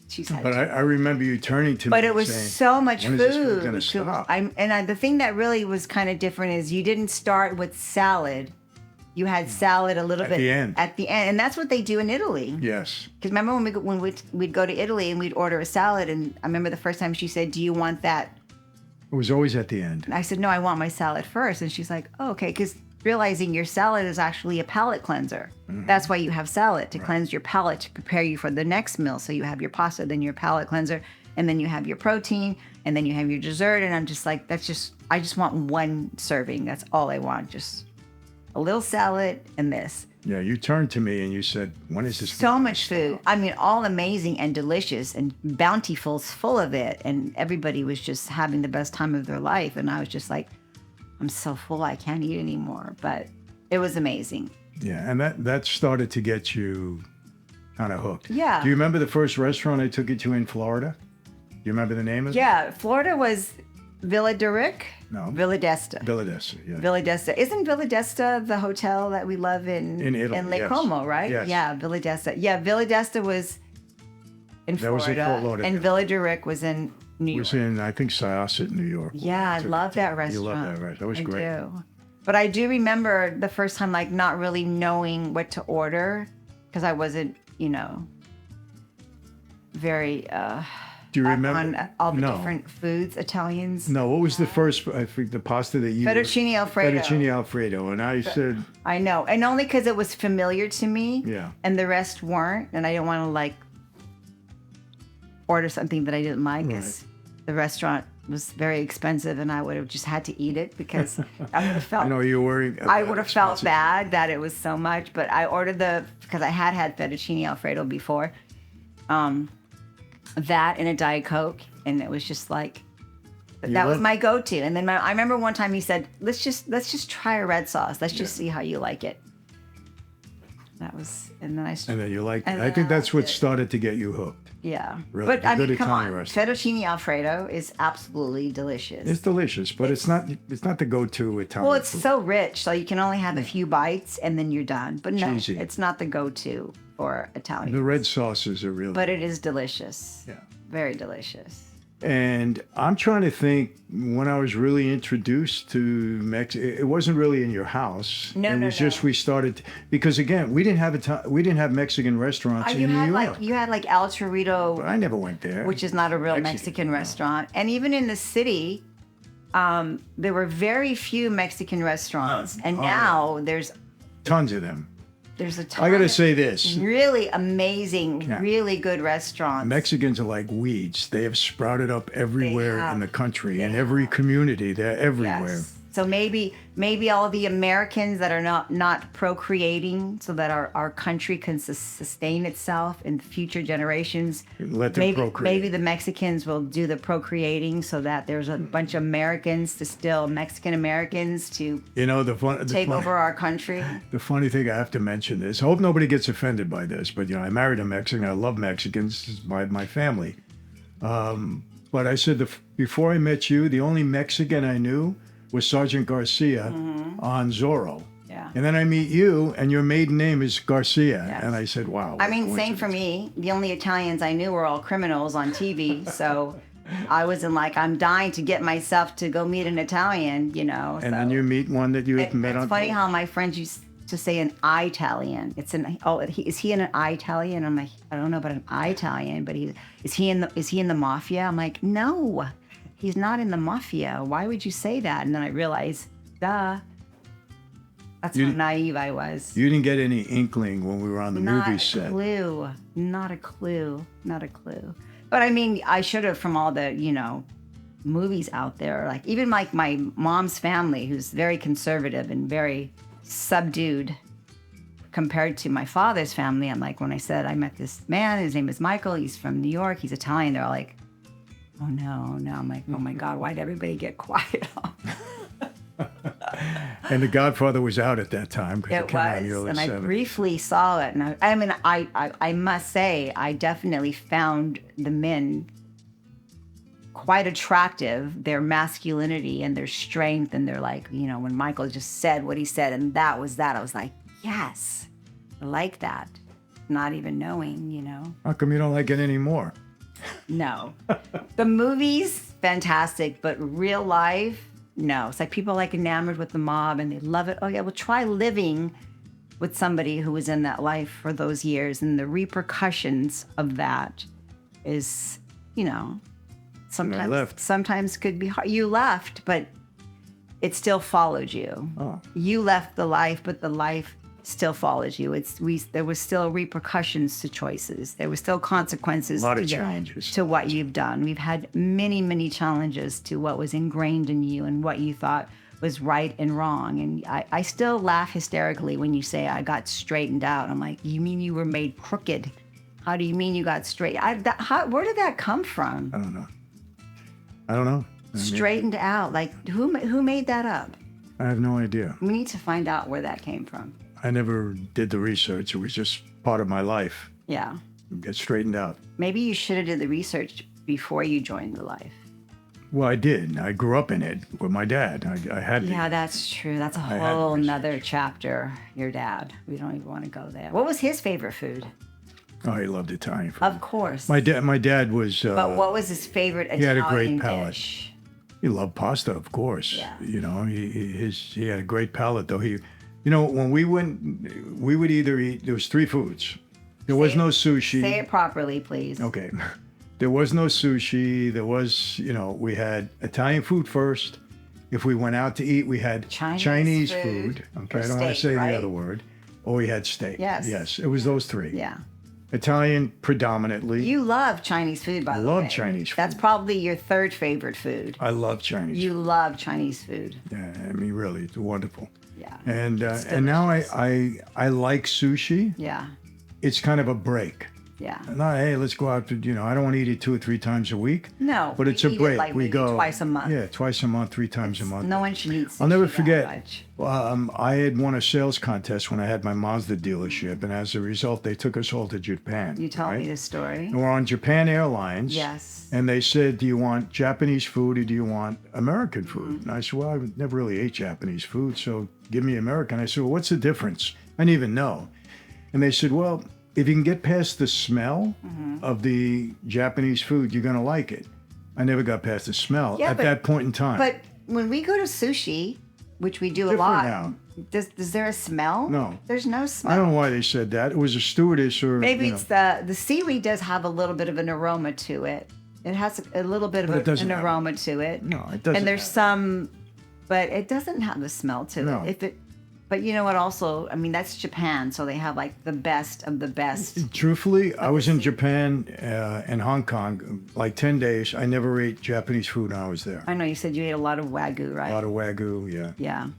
she's had But I remember you turning to me But it and was saying, so much when food. is this food gonna stop? The thing that really was kind of different is you didn't start with salad. You had salad a little bit At the end. and that's what they do in Italy. Yes. Because remember when we'd go to Italy and we'd order a salad, and I remember the first time she said, "Do you want that?" It was always at the end. And I said, "No, I want my salad first." And she's like, "Oh, okay," because realizing your salad is actually a palate cleanser. Mm-hmm. That's why you have salad, to cleanse your palate, to prepare you for the next meal. So you have your pasta, then your palate cleanser, and then you have your protein, and then you have your dessert. And I'm just like, I just want one serving. That's all I want. Just a little salad and this. Yeah, you turned to me and you said, when is this? So much food. I mean, all amazing and delicious and bountiful's full of it. And everybody was just having the best time of their life. And I was just like, I'm so full, I can't eat anymore. But it was amazing. Yeah, and that started to get you kind of hooked. Yeah. Do you remember the first restaurant I took you to in Florida? Do you remember the name of it? Yeah, Florida was Villa de Rick? No. Villa d'Este. Villa d'Este, yeah. Villa d'Este. Isn't Villa d'Este the hotel that we love in Italy, in Lake yes. Como, right? Yes. Yeah, Villa d'Este. Yeah, Villa d'Este was in That was in Florida. Fort Lauderdale. And Villa de Rick was in New It York. was in, I think, Syosset, New York. Yeah, I love that restaurant. You love that restaurant. That was great. I do. But I do remember the first time, like, not really knowing what to order because I wasn't, very Do you up remember? on all the No. different foods, Italians. No, what was the first, I think, the pasta that you... Fettuccine Alfredo. Fettuccine Alfredo. And I said, I know. And only because it was familiar to me. Yeah. And the rest weren't. And I didn't want to, like, order something that I didn't like because the restaurant was very expensive and I would have just had to eat it because I would have felt... I know you were worried. I would have felt bad that it was so much, but I ordered because I had fettuccine Alfredo before, that and a Diet Coke, and it was just like, that was my go-to. And then I remember one time he said, let's just try a red sauce. Let's just see how you like it. That was, and then And then you liked it. and I then think I that's liked what it. started to get you hooked. Yeah. Really, But I good mean, come on. Italian restaurant. Fettuccine Alfredo is absolutely delicious. It's delicious, but it's not the go-to Italian Well, it's food. so rich, so you can only have a few bites and then you're done. But no, Cheesy. it's not the go-to for Italian. The red sauces are really... But it is delicious. Yeah. Very delicious. And I'm trying to think when I was really introduced to Mexico. It wasn't really in your house. No, it no, was just we started because again we didn't have Mexican restaurants in New York. You had like El Chorrito, But I never went there. which is not a real Mexican restaurant, and even in the city, there were very few Mexican restaurants, and now there's Tons of them. a ton. I got to of say this: really amazing, Yeah. really good restaurants. Mexicans are like weeds. They have sprouted up everywhere have. in the country, in every community. They're everywhere. Yes. So maybe all the Americans that are not procreating, so that our country can sustain itself in future generations. Let them procreate. Maybe the Mexicans will do the procreating, so that there's a bunch of Mexican Americans to take over our country. The funny thing, I have to mention this. I hope nobody gets offended by this, but I married a Mexican. I love Mexicans. This is my family. But I said before I met you, the only Mexican I knew was Sergeant Garcia on Zorro. Yeah. And then I meet you, and your maiden name is Garcia. Yes. And I said, wow. I mean, same for me. The only Italians I knew were all criminals on TV. So I wasn't like, I'm dying to get myself to go meet an Italian, And then you meet one that you had met on. It's funny how my friends used to say an Italian. Is he an Italian? I'm like, I don't know about an Italian, but is he in the mafia? I'm like, no. He's not in the mafia. Why would you say that? And then I realized, duh. That's how naive I was. You didn't get any inkling when we were on the movie set. Not a clue. But I mean, I should have, from all the, movies out there. Like even like my mom's family, who's very conservative and very subdued compared to my father's family. I'm like, when I said I met this man, his name is Michael. He's from New York. He's Italian. They're all like, oh no. I'm like, oh my God, why'd everybody get quiet? And The Godfather was out at that time. It was, and I briefly saw it. And I must say, I definitely found the men quite attractive, their masculinity and their strength. And they're like, when Michael just said what he said, and that was that, I was like, yes, I like that. Not even knowing, How come you don't like it anymore? No. The movies, fantastic, but real life, no. It's like people are like enamored with the mob and they love it. Oh yeah, well try living with somebody who was in that life for those years, and the repercussions of that is, sometimes could be hard. You left, but it still followed you. Oh. You left the life, but the life still follows you. There was still repercussions to choices. There were still consequences. A lot of challenges to what you've done. We've had many, many challenges to what was ingrained in you and what you thought was right and wrong. And I still laugh hysterically when you say I got straightened out. I'm like, you mean you were made crooked? How do you mean you got straight? Where did that come from? I don't know. Straightened out. Like who made that up? I have no idea. We need to find out where that came from. I never did the research. It was just part of my life. Yeah. Get straightened out. Maybe you should have did the research before you joined the life. Well, I did. I grew up in it with my dad. I had to. Yeah, that's true. That's a whole nother chapter. Your dad. We don't even want to go there. What was his favorite food? Oh, he loved Italian food. Of course. My dad was. But what was his favorite Italian dish? He had a great palate. He loved pasta, of course. Yeah. He had a great palate, though. When we went, we would either eat. There was 3 foods. There was no sushi. Say it properly, please. Okay. There was no sushi. There was, we had Italian food first. If we went out to eat, we had Chinese food. Okay, I don't want to say the other word. Or we had steak. Yes, it was those 3. Yeah. Italian predominantly. You love Chinese food, by the way. I love Chinese food. That's probably your 3rd favorite food. I love Chinese food. You love Chinese food. Yeah, really, it's wonderful. Yeah. And now I like sushi. Yeah. It's kind of a break. Yeah. Not, hey, let's go out to, I don't want to eat it 2 or 3 times a week. No. But it's a break. Like we go twice a month. Yeah, twice a month, 3 times a month. No one should eat sushi. I'll never forget. I had won a sales contest when I had my Mazda dealership, and as a result, they took us all to Japan. You told me this story. And we're on Japan Airlines. Yes. And they said, do you want Japanese food or do you want American food? Mm-hmm. And I said, well, I never really ate Japanese food, so give me American. I said, well, what's the difference? I didn't even know. And they said, well, if you can get past the smell of the Japanese food, you're going to like it. I never got past the smell at that point in time. But when we go to sushi, which we do a lot, now. Is there a smell? No. There's no smell. I don't know why they said that. It was a stewardess or... Maybe it's the seaweed does have a little bit of an aroma to it. It has a little bit of an aroma to it. No, it doesn't. And there's but it doesn't have the smell to it. But you know what? Also, I mean, that's Japan, so they have like the best of the best. Truthfully, I was in Japan and Hong Kong like 10 days. I never ate Japanese food when I was there. I know you said you ate a lot of wagyu, right? A lot of wagyu, yeah. Yeah.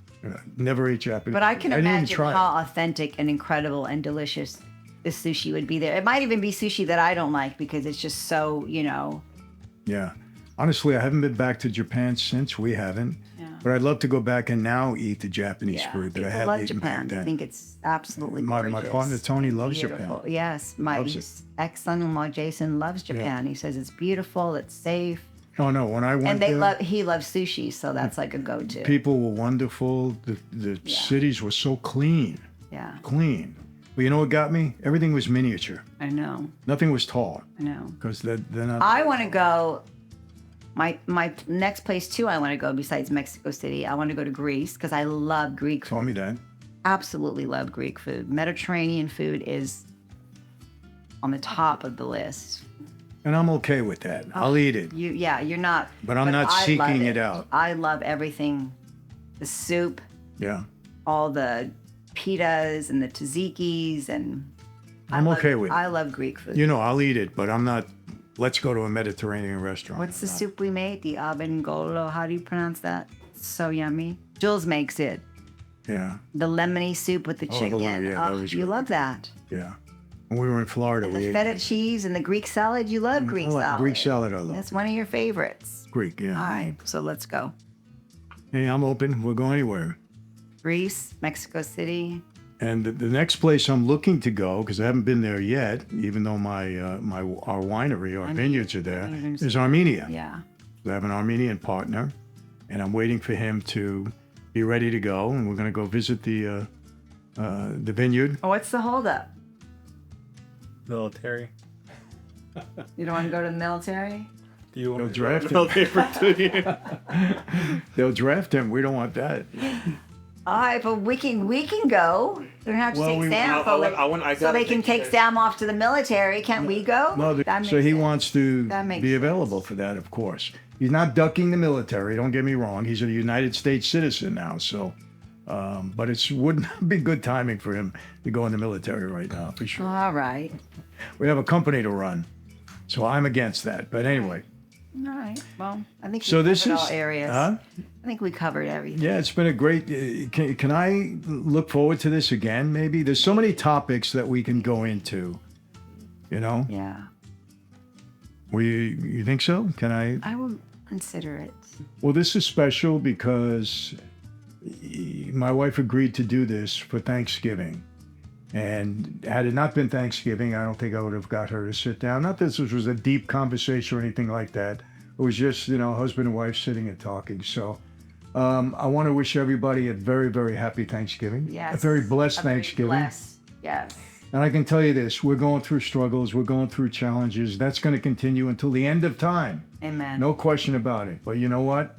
Never ate Japanese. But I can didn't even imagine try how it. authentic and incredible and delicious the sushi would be there. It might even be sushi that I don't like because it's just so, Yeah. Honestly, I haven't been back to Japan since. We haven't. Yeah. But I'd love to go back and now eat the Japanese Yeah. food that I People had love eaten Japan. back I then. think it's absolutely My gorgeous. partner Tony loves Beautiful. Japan. Yes, my Loves it. ex-son-in-law Jason loves Japan. He says it's beautiful, it's safe, Oh no, when I went and there, he loves sushi, so that's like a go-to. people were wonderful. The cities were so clean. Yeah, Clean. But you know what got me? Everything was miniature. I know, Nothing was tall I know. because they're not. I want to go. My next place too. I want to go besides Mexico City. I want to go to Greece because I love Greek food. Told me that. Absolutely love Greek food. Mediterranean food is on the top of the list. And I'm okay with that. I'll eat it. You're not. But I'm not I love seeking it out. I love everything. The soup, Yeah. all the pitas and the tzatziki's, and I'm okay with it. I love Greek food. You know, I'll eat it, but I'm not. Let's go to a Mediterranean restaurant. What's the soup we made? The abengolo. How do you pronounce that? So yummy. Jules makes it. Yeah. The lemony soup with the Oh, chicken. yeah, that Oh, was you good. love that. Yeah. When we were in Florida, And we the ate feta cheese and the Greek salad. You love Greek I like salad. Greek salad. I love That's one of your favorites. Greek. Yeah. All right, so let's go. Hey, I'm open. We'll go anywhere. Greece, Mexico City. And the next place I'm looking to go, because I haven't been there yet, even though our winery, our vineyards are there, is Armenia. Yeah. I have an Armenian partner, and I'm waiting for him to be ready to go, and we're going to go visit the vineyard. Oh, what's the holdup? Military. You don't want to go to the military? Do you want They'll to draft him. military for They'll draft him. We don't want that. All right, but we can go. We don't have to Well, take Sam, I so gotta they can take sure. Sam off to the military. Can't we go? No, That so makes he sense. wants to That makes be sense. available for that, of course. He's not ducking the military. Don't get me wrong. He's a United States citizen now, so. But it wouldn't be good timing for him to go in the military right now, for sure. All right. We have a company to run, so I'm against that. But anyway, All right. Well, I think we so this covered is. all areas. Huh? I think we covered everything. Yeah, it's been a great. Can I look forward to this again? Maybe there's so many topics that we can go into. You know, Yeah. you think so? Can I? I will consider it. Well, this is special because my wife agreed to do this for Thanksgiving. And had it not been Thanksgiving, I don't think I would have got her to sit down. Not that this was a deep conversation or anything like that. It was just, husband and wife sitting and talking. So I want to wish everybody a very, very happy Thanksgiving. Yes. A very blessed Thanksgiving. Blessed. Yes. And I can tell you this, we're going through struggles. We're going through challenges. That's going to continue until the end of time. Amen. No question about it. But you know what?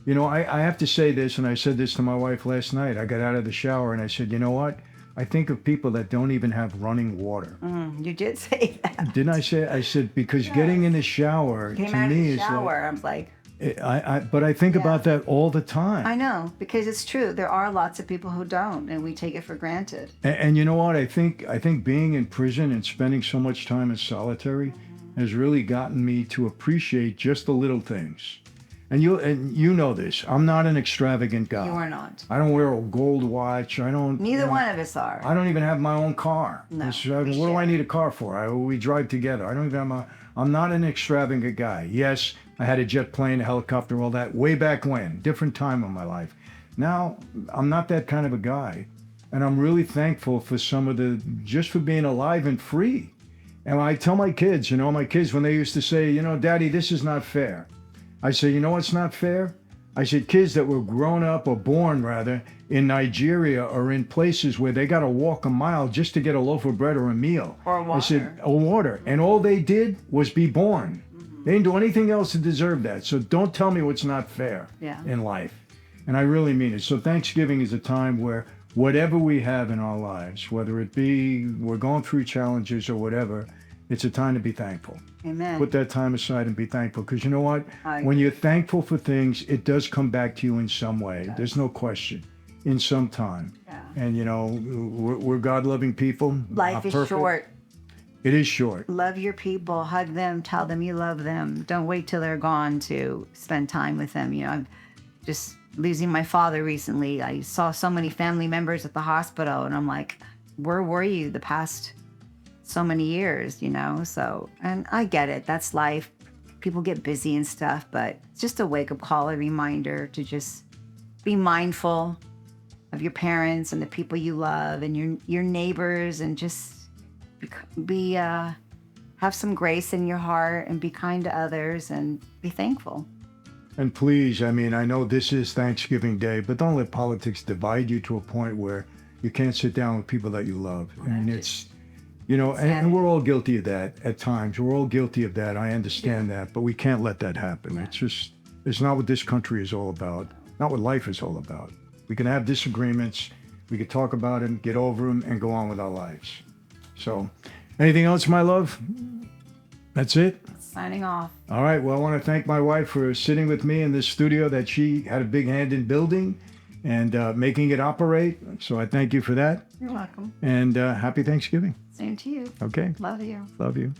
I have to say this, and I said this to my wife last night. I got out of the shower and I said, you know what? I think of people that don't even have running water. You did say that. Didn't I say? I said, because getting in the shower Came to out of me the is shower. I was like, but I think about that all the time. I know, because it's true. There are lots of people who don't, and we take it for granted. And you know what? I think being in prison and spending so much time in solitary has really gotten me to appreciate just the little things. And you know this. I'm not an extravagant guy. You are not. I don't wear a gold watch. I don't. Neither one of us are. I don't even have my own car. No, What we do I share. need a car for? We drive together. I don't even have I'm not an extravagant guy. Yes, I had a jet plane, a helicopter, all that way back when. Different time in my life. Now, I'm not that kind of a guy. And I'm really thankful for just for being alive and free. And I tell my kids, when they used to say, Daddy, this is not fair. I say, you know what's not fair? I said, kids that were grown up or born rather in Nigeria or in places where they got to walk a mile just to get a loaf of bread or a meal. Or water. I said, or water. And all they did was be born. They didn't do anything else to deserve that. So don't tell me what's not fair in life. And I really mean it. So Thanksgiving is a time where whatever we have in our lives, whether it be we're going through challenges or whatever, it's a time to be thankful. Amen. Put that time aside and be thankful. Because you know what? I When you're thankful for things, it does come back to you in some way. There's no question. In some time. Yeah. And, you know, we're God-loving people. Life Not is perfect. short. It is short. Love your people, hug them, tell them you love them. Don't wait till they're gone to spend time with them. You know, I'm just losing my father recently. I saw so many family members at the hospital, and I'm like, where were you the past so many years, you know? So, and I get it. That's life. People get busy and stuff, but it's just a wake-up call, a reminder to just be mindful of your parents and the people you love and your neighbors, and just have some grace in your heart and be kind to others and be thankful. And please, I mean, I know this is Thanksgiving Day, but don't let politics divide you to a point where you can't sit down with people that you love. And it's, you know, and we're all guilty of that at times. We're all guilty of that. I understand that, but we can't let that happen. It's not what this country is all about, not what life is all about. We can have disagreements, we can talk about them, get over them, and go on with our lives. So, anything else, my love? That's it? Signing off. All right. Well, I want to thank my wife for sitting with me in this studio that she had a big hand in building and making it operate. So I thank you for that. You're welcome. And happy Thanksgiving. Same to you. Okay. Love you. Love you.